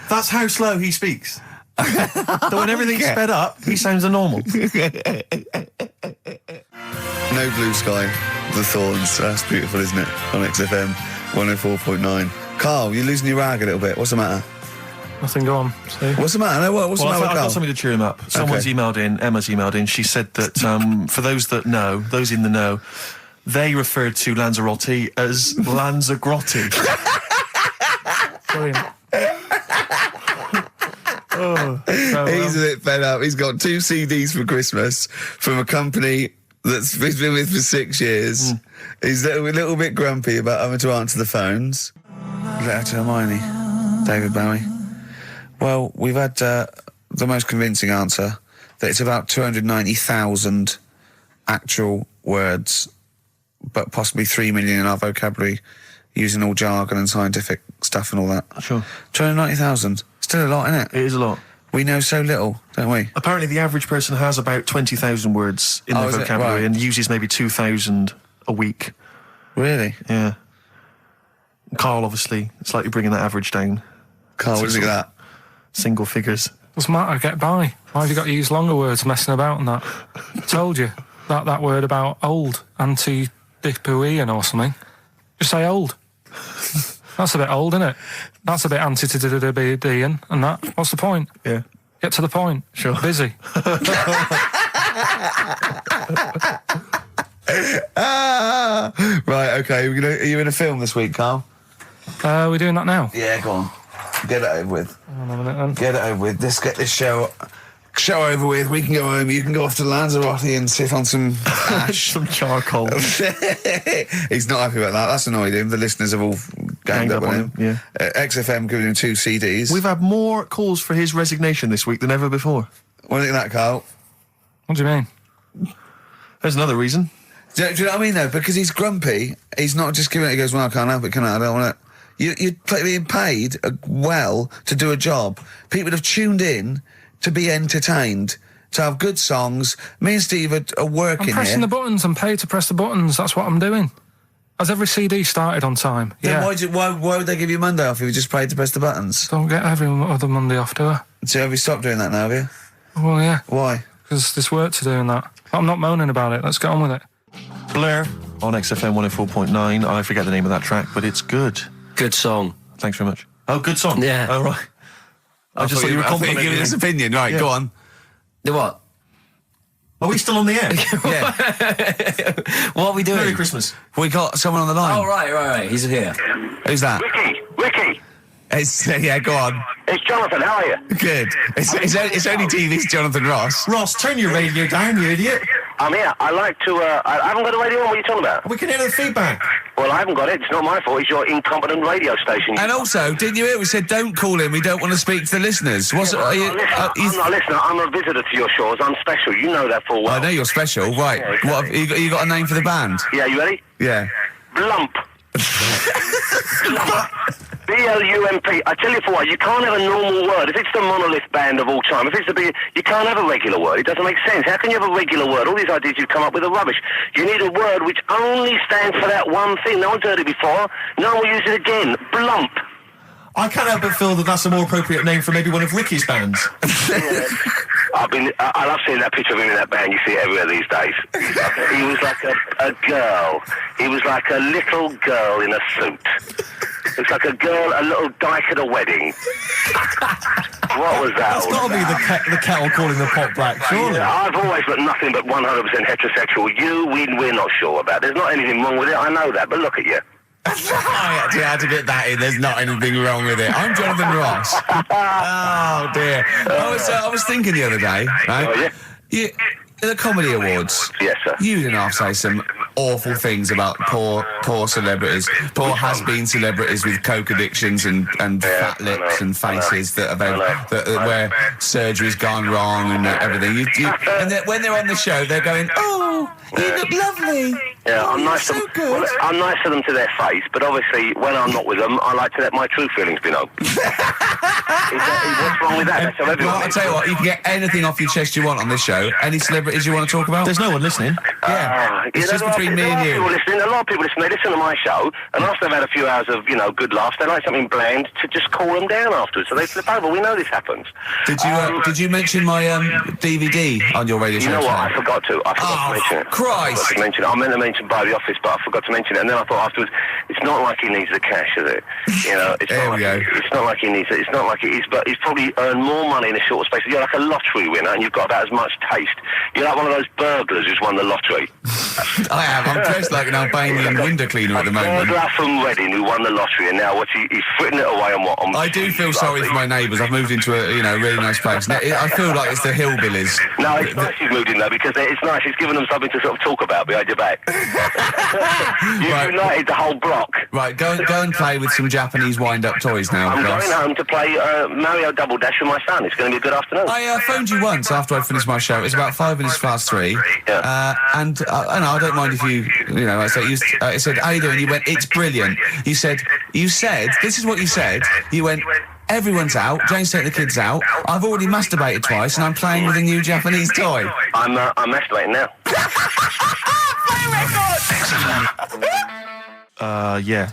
That's how slow he speaks. So when everything's sped up, he sounds normal. No Blue Sky, The Thorns. That's beautiful, isn't it? On XFM 104.9. Karl, you're losing your rag a little bit. What's the matter? Nothing, go on. See? What's the matter? No, what's the matter with I've Karl? got something to cheer him up. Someone's emailed in, Emma's emailed in, she said that for those that know, those in the know, they referred to Lanzarote as Lanzagrotte. Brilliant. He's a bit fed up. He's got 2 CDs for Christmas from a company that's he's been with for 6 years. He's a little bit grumpy about having to answer the phones. Letter to Hermione. David Bowie. Well, we've had the most convincing answer that it's about 290,000 actual words, but possibly 3 million in our vocabulary, using all jargon and scientific stuff and all that. Sure. 290,000. Still a lot, isn't it? It is a lot. We know so little, don't we? Apparently the average person has about 20,000 words in their is it? vocabulary Right. and uses maybe 2,000 a week. Really? Yeah. Karl, obviously, slightly bringing that average down. Karl, what do you think of that? Single figures. Doesn't matter, get by. Why have you got to use longer words messing about and that? I told you. That word about old, anti-dipuian or something. Just say old. That's a bit old, isn't it? That's a bit anti-dipuian and that. What's the point? Yeah. Get to the point. Sure. Busy. Right, okay. Are you in a film this week, Karl? We're doing that now. Yeah, go on. Get it over with. Hang on a minute then. Get it over with. Let's get this show over with. We can go home. You can go off to Lanzarote and sit on some ash. Some charcoal. He's not happy about that. That's annoyed him. The listeners have all ganged up on him. Yeah. XFM giving him 2 CDs. We've had more calls for his resignation this week than ever before. What do you think of that, Karl? What do you mean? There's another reason. Do you know what I mean, though? Because he's grumpy. He's not just giving it. He goes, well, I can't help it, can I? I don't want it. You're being paid well to do a job. People have tuned in to be entertained, to have good songs. Me and Steve are working I'm pressing here. the buttons. I'm paid to press the buttons. That's what I'm doing. Has every CD started on time? Then Yeah. why would they give you Monday off if you just paid to press the buttons? Don't get every other Monday off, do I? So have you stopped doing that now, have you? Well, yeah. Why? Because there's work to do in that. I'm not moaning about it. Let's get on with it. Blair on XFM 104.9. I forget the name of that track, but it's good. Good song. Thanks very much. Oh, good song. Yeah. Oh, right. I just thought you were complimenting giving him. his opinion. Right, Yeah. go on. The what? Are we still on the air? Yeah. What are we doing? Merry Christmas. We got someone on the line. Oh, right. He's here. Who's that? Ricky, It's yeah, go on. it's Jonathan. How are you? Good. It's only TV's Jonathan Ross. Ross, turn your radio down, you idiot. I'm here. I like to. I haven't got a radio on. What are you talking about? We can hear the feedback. Well, I haven't got it. It's not my fault. It's your incompetent radio station. And also, didn't you hear we said don't call in? We don't want to speak to the listeners. What's I'm not a listener. I'm a visitor to your shores. I'm special. You know that full well. I know you're special, right? Yeah, exactly. What have you got a name for the band? Yeah, you ready? Yeah. Blump. Blump. B-L-U-M-P. I tell you for what, you can't have a normal word. If it's the monolith band of all time, if it's the big, you can't have a regular word. It doesn't make sense. How can you have a regular word? All these ideas you've come up with are rubbish. You need a word which only stands for that one thing. No one's heard it before. No one will use it again. Blump. I can't help but feel that that's a more appropriate name for maybe one of Ricky's bands. I love seeing that picture of him in that band. You see it everywhere these days. He was like a girl. He was like a little girl in a suit. Looks like a girl, a little dyke at a wedding. What was that? That's got to be the kettle calling the pot black, surely. Yeah, I've always been nothing but 100% heterosexual. We're not sure about. There's not anything wrong with it, I know that, but look at you. I actually had to get that in. There's not anything wrong with it. I'm Jonathan Ross. Oh dear. I was thinking the other day, right? Oh, yeah? The Comedy Awards. Yes, sir. You didn't half say some awful things about poor celebrities, poor has-been celebrities with coke addictions and fat lips and faces that where surgery's gone wrong and everything. And when they're on the show, they're going, "Oh, you look lovely." Yeah, I'm nice so to them. good. Well, I'm nice to them to their face, but obviously when I'm not with them, I like to let my true feelings be known. What's wrong with that? That's how everyone Well, I'll tell you what, you can get anything off your chest you want on this show. Any celebrities you want to talk about? There's no one listening. It's just between me and you. A lot of people listen. They listen to my show, and after they've had a few hours of, good laughs, they like something bland to just cool them down afterwards. So they flip over. We know this happens. Did you mention my DVD on your radio show? You know what? I forgot to. I forgot to mention it. Christ! I meant to mention by the office, but I forgot to mention it. And then I thought afterwards, it's not like he needs the cash, is it? It's not like he needs it. It's not like it is, but he's probably earned more money in a short space. You're like a lottery winner, and you've got about as much taste. You're like one of those burglars who's won the lottery. I am. I'm dressed like an Albanian window cleaner at the moment. Burglar from Reading who won the lottery, and now he's fritting it away on what? I do feel sorry for my neighbours. I've moved into a really nice place. Now, I feel like it's the hillbillies. No, it's nice you've moved in though, because it's nice. It's given them something to sort of talk about behind your back. You've united the whole block. Right, go and play with some Japanese wind-up toys now. I'm going home to play Mario Double Dash with my son. It's going to be a good afternoon. I phoned you once after I finished my show. It was about 5 minutes past 3. Yeah. And I don't mind if I said, "How you doing?" You went, "It's brilliant." You said, this is what you said. You went, "Everyone's out. Jane's taking the kids out. I've already masturbated twice, and I'm playing with a new Japanese toy." I'm masturbating now.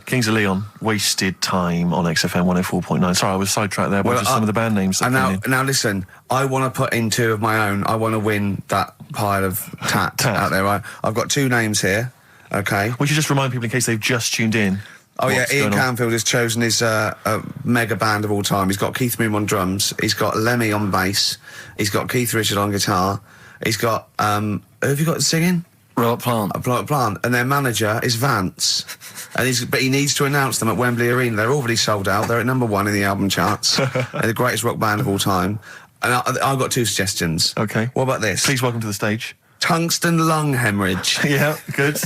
Kings of Leon, Wasted Time on XFM 104.9. Sorry, I was sidetracked there by just some of the band names. Now listen, I want to put in 2 of my own. I want to win that pile of tat out there, right? I've got 2 names here, okay? We should just remind people in case they've just tuned in. Oh yeah, Ian Canfield has chosen his mega band of all time. He's got Keith Moon on drums, he's got Lemmy on bass, he's got Keith Richard on guitar, he's got, who have you got singing? Robert Plant. Robert Plant. And their manager is Vance. But he needs to announce them at Wembley Arena. They're already sold out. They're at number 1 in the album charts. They're the greatest rock band of all time. And I've got 2 suggestions. Okay. What about this? Please welcome to the stage. Tungsten lung hemorrhage. Yeah, good.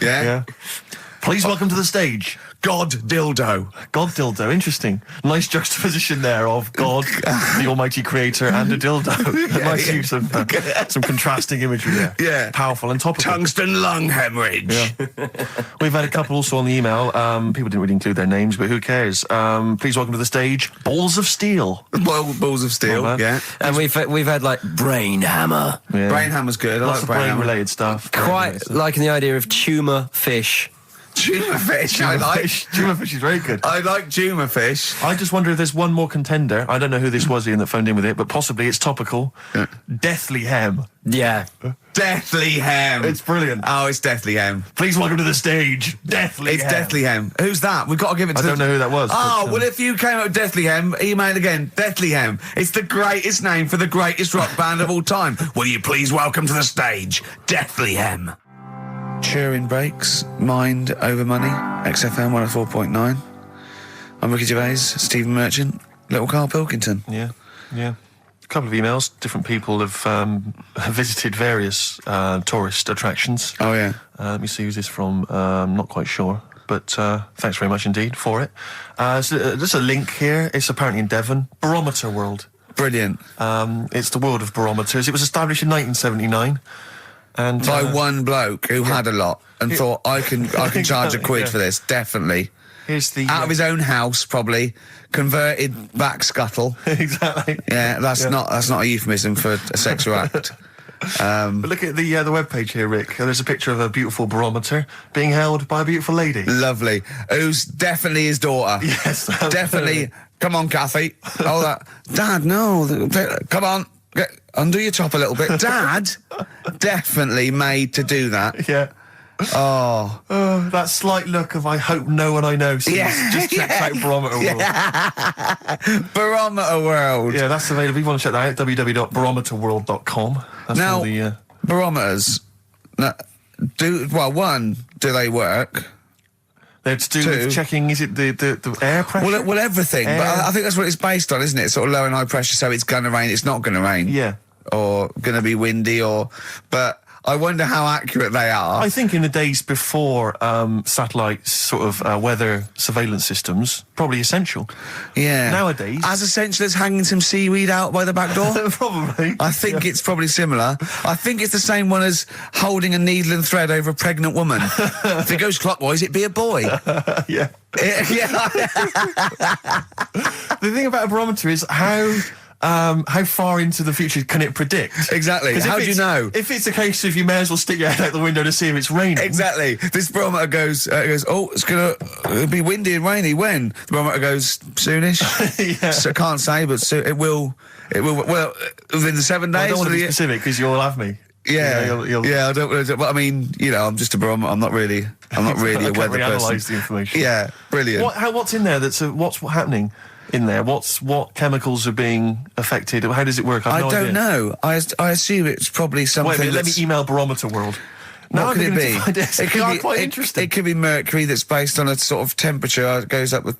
Yeah? Please welcome to the stage. God dildo. God dildo, interesting. Nice juxtaposition there of God, the almighty creator, and a dildo. Nice use of some contrasting imagery there. Yeah. Powerful and topical. Tungsten lung hemorrhage. Yeah. We've had a couple also on the email. People didn't really include their names, but who cares? Please welcome to the stage, Balls of Steel. Balls of Steel, yeah. And we've had like Brain Hammer. Yeah. Brain Hammer's good. Lots of brain-related stuff. Quite liking the idea of tumour fish. Tuna fish, I like. Tuna fish is very good. I like tuna fish. I just wonder if there's one more contender. I don't know who this was, Ian, that phoned in with it, but possibly it's topical. Yeah. Deathly Hem. Yeah. Deathly Hem. It's brilliant. Oh, it's Deathly Hem. Please welcome to the stage, Deathly Hem. It's Deathly Hem. Who's that? We've got to give it to I don't know who that was. Oh, well, if you came up with Deathly Hem, email again. Deathly Hem. It's the greatest name for the greatest rock band of all time. Will you please welcome to the stage, Deathly Hem. Turing Breaks, Mind Over Money, XFM 104.9. I'm Ricky Gervais, Stephen Merchant, little Karl Pilkington. Yeah. A couple of emails. Different people have visited various tourist attractions. Oh, yeah. Let me see who's this from. Not quite sure. But thanks very much indeed for it. So, there's a link here. It's apparently in Devon. Barometer World. Brilliant. It's the world of barometers. It was established in 1979. And, by one bloke who had a lot and thought, I can charge a quid for this, definitely. Here's the out of his own house, probably converted back scuttle. Exactly. Yeah, that's not a euphemism for a sexual act. But look at the webpage here, Rick. There's a picture of a beautiful barometer being held by a beautiful lady. Lovely. Who's definitely his daughter. Yes, definitely. Come on, Kathy. Oh, that. Dad, no. Come on. Undo your top a little bit. Dad, definitely made to do that. Yeah. Oh. That slight look of I hope no one I know sees. Just check out Barometer World. Barometer World. Yeah, that's available. If you want to check that out, www.barometerworld.com. That's Now, all the... barometers, do they work? They're to do with checking, is it the air pressure? Well, everything. But I think that's what it's based on, isn't it? Sort of low and high pressure, so it's going to rain, it's not going to rain. Yeah. Or going to be windy, but I wonder how accurate they are. I think in the days before satellite sort of weather surveillance systems, probably essential. Yeah. Nowadays... As essential as hanging some seaweed out by the back door? Probably. I think it's probably similar. I think it's the same one as holding a needle and thread over a pregnant woman. If it goes clockwise, it'd be a boy. Yeah. The thing about a barometer is how far into the future can it predict? Exactly. How do you know? If it's a case of you may as well stick your head out the window to see if it's raining. Exactly. This barometer goes, oh, it's going to be windy and rainy. When? The barometer goes, soonish. Yeah. So I can't say, but it will, well, within the 7 days. I don't want to be specific because you'll have me. Yeah, you'll I don't. But I mean, I'm just a barometer. I'm not really a weather person. Analyse the information. Yeah, brilliant. What's in there? What's happening in there? What chemicals are being affected? How does it work? I don't know. I assume it's probably something. Wait a minute, let me email Barometer World. What could it be? It could be quite interesting. It could be mercury that's based on a sort of temperature. It goes up with.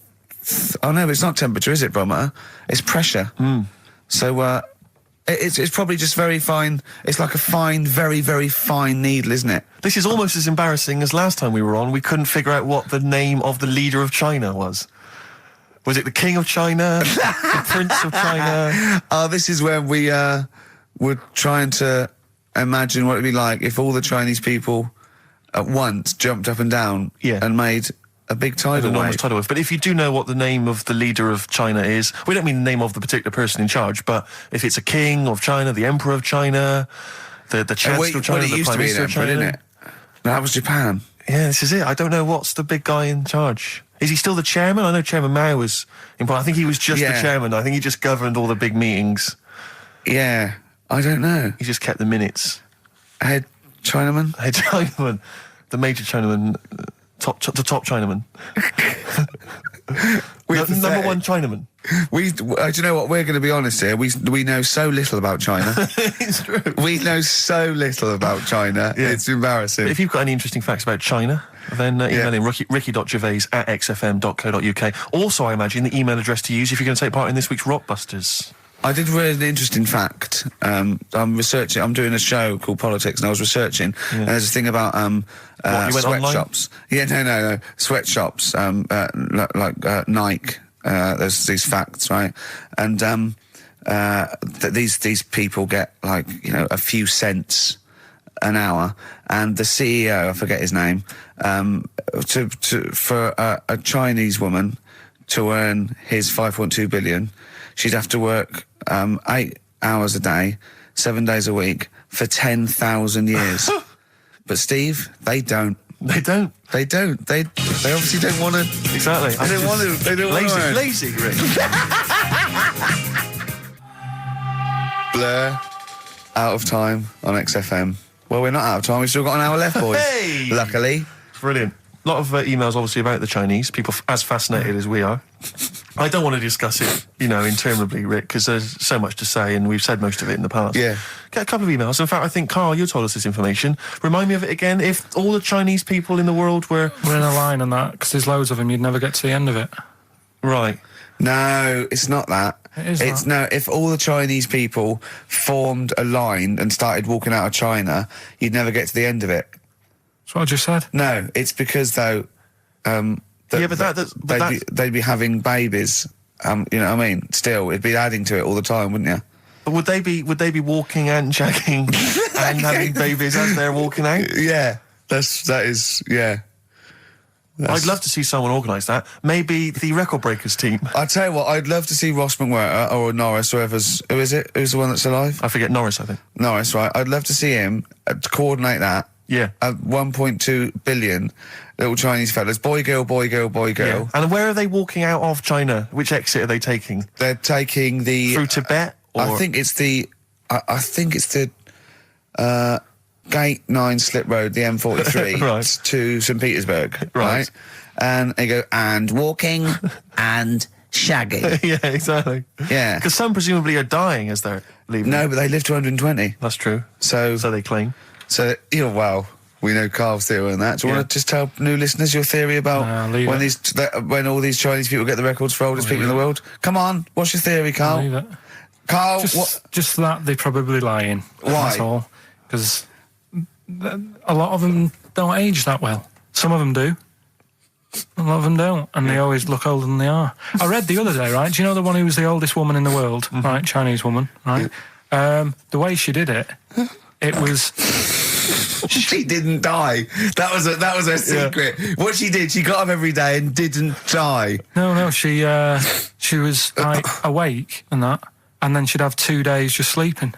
Oh no, it's not temperature, is it, barometer? It's pressure. So it's probably just very fine. It's like a fine, very, very fine needle, isn't it? This is almost as embarrassing as last time we were on. We couldn't figure out what the name of the leader of China was. Was it the King of China? The Prince of China? Oh, this is when we were trying to imagine what it'd be like if all the Chinese people at once jumped up and down and made a big tidal wave. Tidal wave. But if you do know what the name of the leader of China is, we don't mean the name of the particular person in charge, but if it's a king of China, the emperor of China, the chancellor of China, the prime minister of China, didn't it? No, that was Japan. Yeah, this is it. I don't know what's the big guy in charge. Is he still the chairman? I know Chairman Mao was important. I think he was just the chairman. I think he just governed all the big meetings. Yeah, I don't know. He just kept the minutes. Head Chinaman? Head Chinaman. The major Chinaman. The top Chinaman. Number one Chinaman. Do you know what? We're going to be honest here. We know so little about China. It's true. We know so little about China. Yeah. It's embarrassing. But if you've got any interesting facts about China, then email in ricky.gervais@xfm.co.uk. Also, I imagine the email address to use if you're going to take part in this week's Rockbusters. I did read an interesting fact. I'm researching. I'm doing a show called Politics, and I was researching. And there's a thing about sweatshops. Yeah, no, sweatshops. Like Nike. There's these facts, right? And these people get a few cents an hour, and the CEO, I forget his name, for a Chinese woman to earn his 5.2 billion, she'd have to work 8 hours a day, 7 days a week for 10,000 years. But Steve, they don't. They don't. They don't. They obviously don't want to. Exactly. They don't want to. They don't want to. Lazy, Rick. Blur. Out of time on XFM. Well, we're not out of time. We've still got an hour left, boys. Hey! Luckily. Brilliant. A lot of emails, obviously, about the Chinese. People as fascinated as we are. I don't want to discuss it, interminably, Rick, because there's so much to say, and we've said most of it in the past. Yeah. Get a couple of emails. In fact, I think, Carl, you told us this information. Remind me of it again. If all the Chinese people in the world were in a line on that, because there's loads of them, you'd never get to the end of it. Right. No, it's not that. It's no, if all the Chinese people formed a line and started walking out of China, you'd never get to the end of it. That's what I just said. No, it's because, though, they'd be having babies. You know what I mean? Still, it'd be adding to it all the time, wouldn't you? But would they be walking and shagging and having babies as they're walking out? Yeah, that is. I'd love to see someone organise that. Maybe the Record Breakers team. I tell you what, I'd love to see Ross McWhirter or Norris, who is it? Who's the one that's alive? I forget. Norris, I think. Norris, right? I'd love to see him to coordinate that. Yeah. 1.2 billion little Chinese fellas. Boy, girl, boy, girl, boy, girl. Yeah. And where are they walking out of China? Which exit are they taking? They're taking the... Through Tibet? Or? I think it's the Gate 9 Slip Road, the M43, Right. to St Petersburg, Right. And they go, and walking, and shagging. Yeah, exactly. Yeah. Because some presumably are dying as they're leaving. No, but they live to 120. That's true. So they claim. So, well, we know Carl's theory on that. Do you want to just tell new listeners your theory about when all these Chinese people get the records for oldest people in the world? Come on, what's your theory, Carl? Leave it. Carl, just that they're probably lying. Why? That's all. Because a lot of them don't age that well. Some of them do. A lot of them don't, and they always look older than they are. I read the other day, right? Do you know the one who was the oldest woman in the world, right? Chinese woman, right? The way she did it, it was. She didn't die. That was her secret. Yeah. What she did, she got up every day and didn't die. No, she was like awake and that, and then she'd have 2 days just sleeping.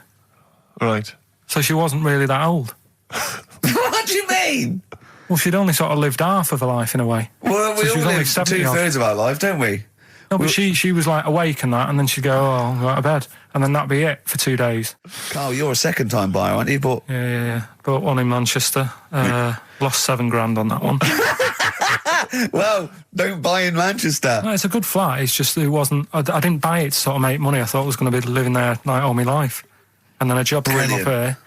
Right. So she wasn't really that old. What do you mean? Well, she'd only sort of lived half of her life in a way. Well, we so all live 2/3 of our life, don't we? No, but she was like awake and that, and then she'd go, I'll go to bed, and then that'd be it for 2 days. Carl, you're a second-time buyer, aren't you? Yeah. Bought one in Manchester. Lost $7,000 on that one. Well, don't buy in Manchester. No, it's a good flat. It's just it wasn't. I didn't buy it to sort of make money. I thought I was going to be living there like all my life, and then a job came up here,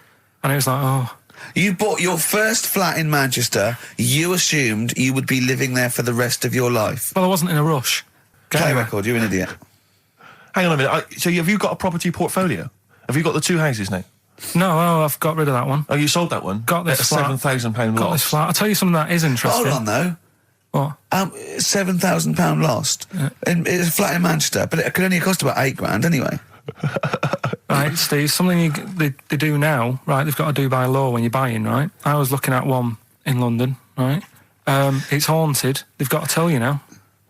and it was like, oh. You bought your first flat in Manchester. You assumed you would be living there for the rest of your life. Well, I wasn't in a rush. Play a record. You're an idiot. Hang on a minute. So have you got a property portfolio? Have you got the 2 houses now? No, I've got rid of that one. Oh, you sold that one? Got this flat. £7,000 loss. Got this flat. I'll tell you something that is interesting. Hold on, though. What? £7,000 lost. Yeah. It's a flat in Manchester, but it could only cost about £8,000 anyway. Right, Steve, something they do now, right, they've got to do by law when you're buying, right? I was looking at one in London, right? It's haunted. They've got to tell you now.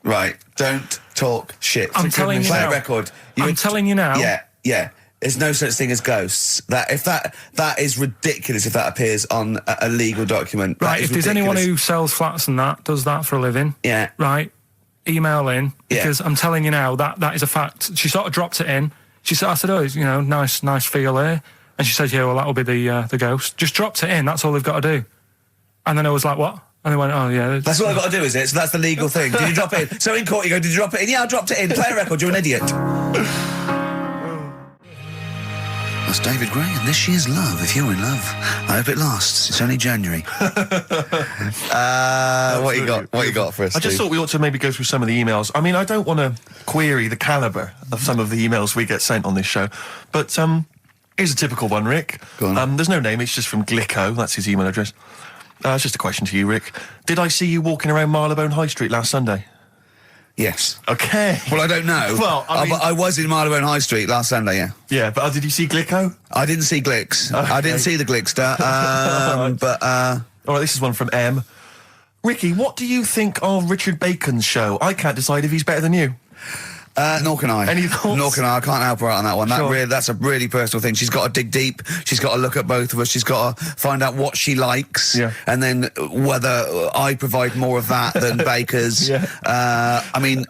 Right, don't talk shit. I'm telling you now. now. Play a record. I'm telling you now. Yeah. There's no such thing as ghosts. That is ridiculous if that appears on a legal document. Right, if there's anyone who sells flats and that, does that for a living. Yeah. Right, email in, because I'm telling you now, that is a fact. She sort of dropped it in. She said, I said, oh, nice feel here. And she said, yeah, well, that'll be the ghost. Just dropped it in, that's all they've got to do. And then I was like, what? And they went, oh, yeah. That's what I've got to do, is it? So that's the legal thing. Did you drop it in? So in court you go, did you drop it in? Yeah, I dropped it in. Play a record, you're an idiot. That's David Gray, and this year's Love. If you're in love, I hope it lasts. It's only January. What you got for us, I just thought we ought to maybe go through some of the emails. I mean, I don't want to query the calibre of some of the emails we get sent on this show, but here's a typical one, Rick. Go on. There's no name, it's just from Glicko, that's his email address. It's just a question to you, Rick. Did I see you walking around Marylebone High Street last Sunday? Yes. Okay. Well, I don't know. Well, I was in Marylebone High Street last Sunday, yeah. Yeah, but did you see Glicko? I didn't see Glicks. Okay. I didn't see the Glickster. But all right, this is one from M. Ricky, what do you think of Richard Bacon's show? I can't decide if he's better than you. Nor can I. Any thoughts? Nor can I. I can't help her out on that one. Sure. That's a really personal thing. She's got to dig deep. She's got to look at both of us. She's got to find out what she likes. Yeah. And then whether I provide more of that than Baker's. Yeah. I mean,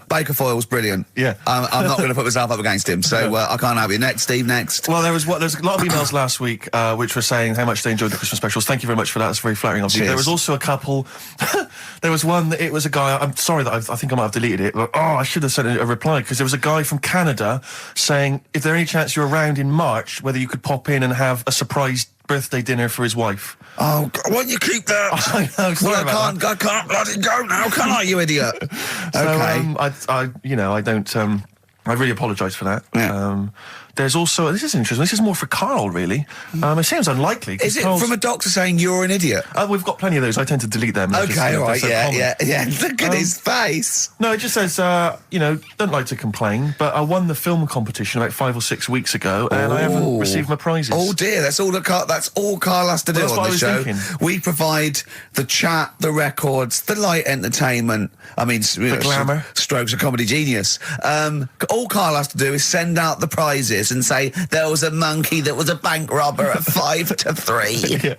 Baker Foyle's brilliant. Yeah. I'm not going to put myself up against him, so I can't help you. Next, Steve, next. Well, there's a lot of emails last week which were saying how much they enjoyed the Christmas specials. Thank you very much for that. That's very flattering of you. There was also a couple. There was one that it was a guy. I'm sorry that I think I might have deleted it. But, I should have sent a reply, because there was a guy from Canada saying if there any chance you're around in March, whether you could pop in and have a surprise birthday dinner for his wife. Oh, why don't you keep that? I know. Well, I can't bloody go now, can I, you idiot? Okay. So, I really apologise for that. Yeah. There's also, this is interesting, this is more for Carl, really. It seems unlikely. Is it from a doctor saying you're an idiot? We've got plenty of those. I tend to delete them. Okay, all right, yeah. Look at his face. No, it just says, don't like to complain, but I won the film competition about 5 or 6 weeks ago, and I haven't received my prizes. Oh dear, that's all Carl has to do on the show. We provide the chat, the records, the light entertainment. I mean, the glamour. Strokes of comedy genius. All Carl has to do is send out the prizes and say there was a monkey that was a bank robber at 5 to 3. Yeah.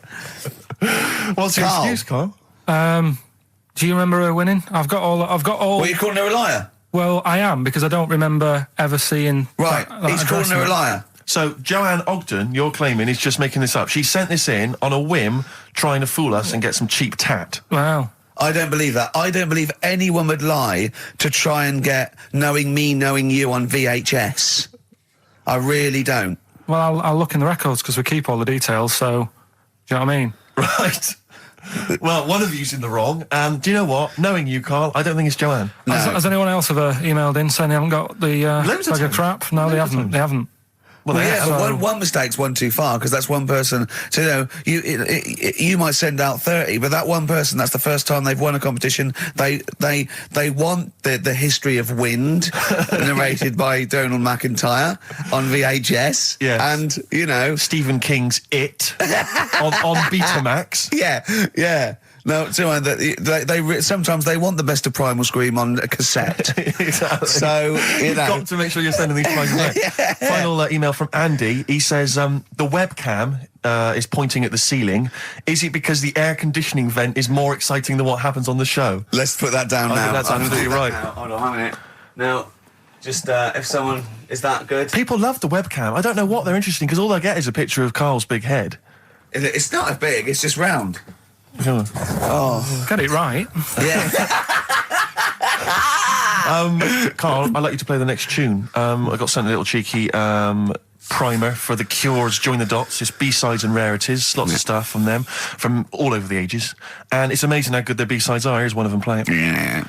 What's your excuse, Carl? Do you remember her winning? I've got all. Well, you're calling her a liar? Well, I am, because I don't remember ever seeing. Right, he's calling her a liar. So Joanne Ogden, you're claiming, is just making this up. She sent this in on a whim, trying to fool us and get some cheap tat. Wow. I don't believe that. I don't believe anyone would lie to try and get Knowing Me, Knowing You on VHS. I really don't. Well, I'll look in the records because we keep all the details, so... Do you know what I mean? Right. Well, one of you's in the wrong, and do you know what? Knowing you, Carl, I don't think it's Joanne. No. Has anyone else ever emailed in saying they haven't got the bag of crap? No, they haven't. Well, but one mistake's one too far, because that's one person. So, you might send out 30, but that one person, that's the first time they've won a competition. They want the history of Wind narrated by Donald McIntyre on VHS. Yes. And, Stephen King's It on Betamax. Yeah. No, they sometimes they want the best of Primal Scream on a cassette. Exactly. So, You've got to make sure you're sending these prizes out. Yeah. Final email from Andy. He says, the webcam is pointing at the ceiling. Is it because the air conditioning vent is more exciting than what happens on the show? Let's put that down now. I think that's absolutely right. Hold on a minute. Now, just if someone... Is that good? People love the webcam. I don't know what they're interested in, because all they get is a picture of Carl's big head. It's not as big, it's just round. Oh. Get it right. Yeah. Carl, I'd like you to play the next tune. I got sent a little cheeky primer for The Cure's Join the Dots. It's B-sides and rarities, lots of stuff from them, from all over the ages. And it's amazing how good their B-sides are. Here's one of them playing. Yeah.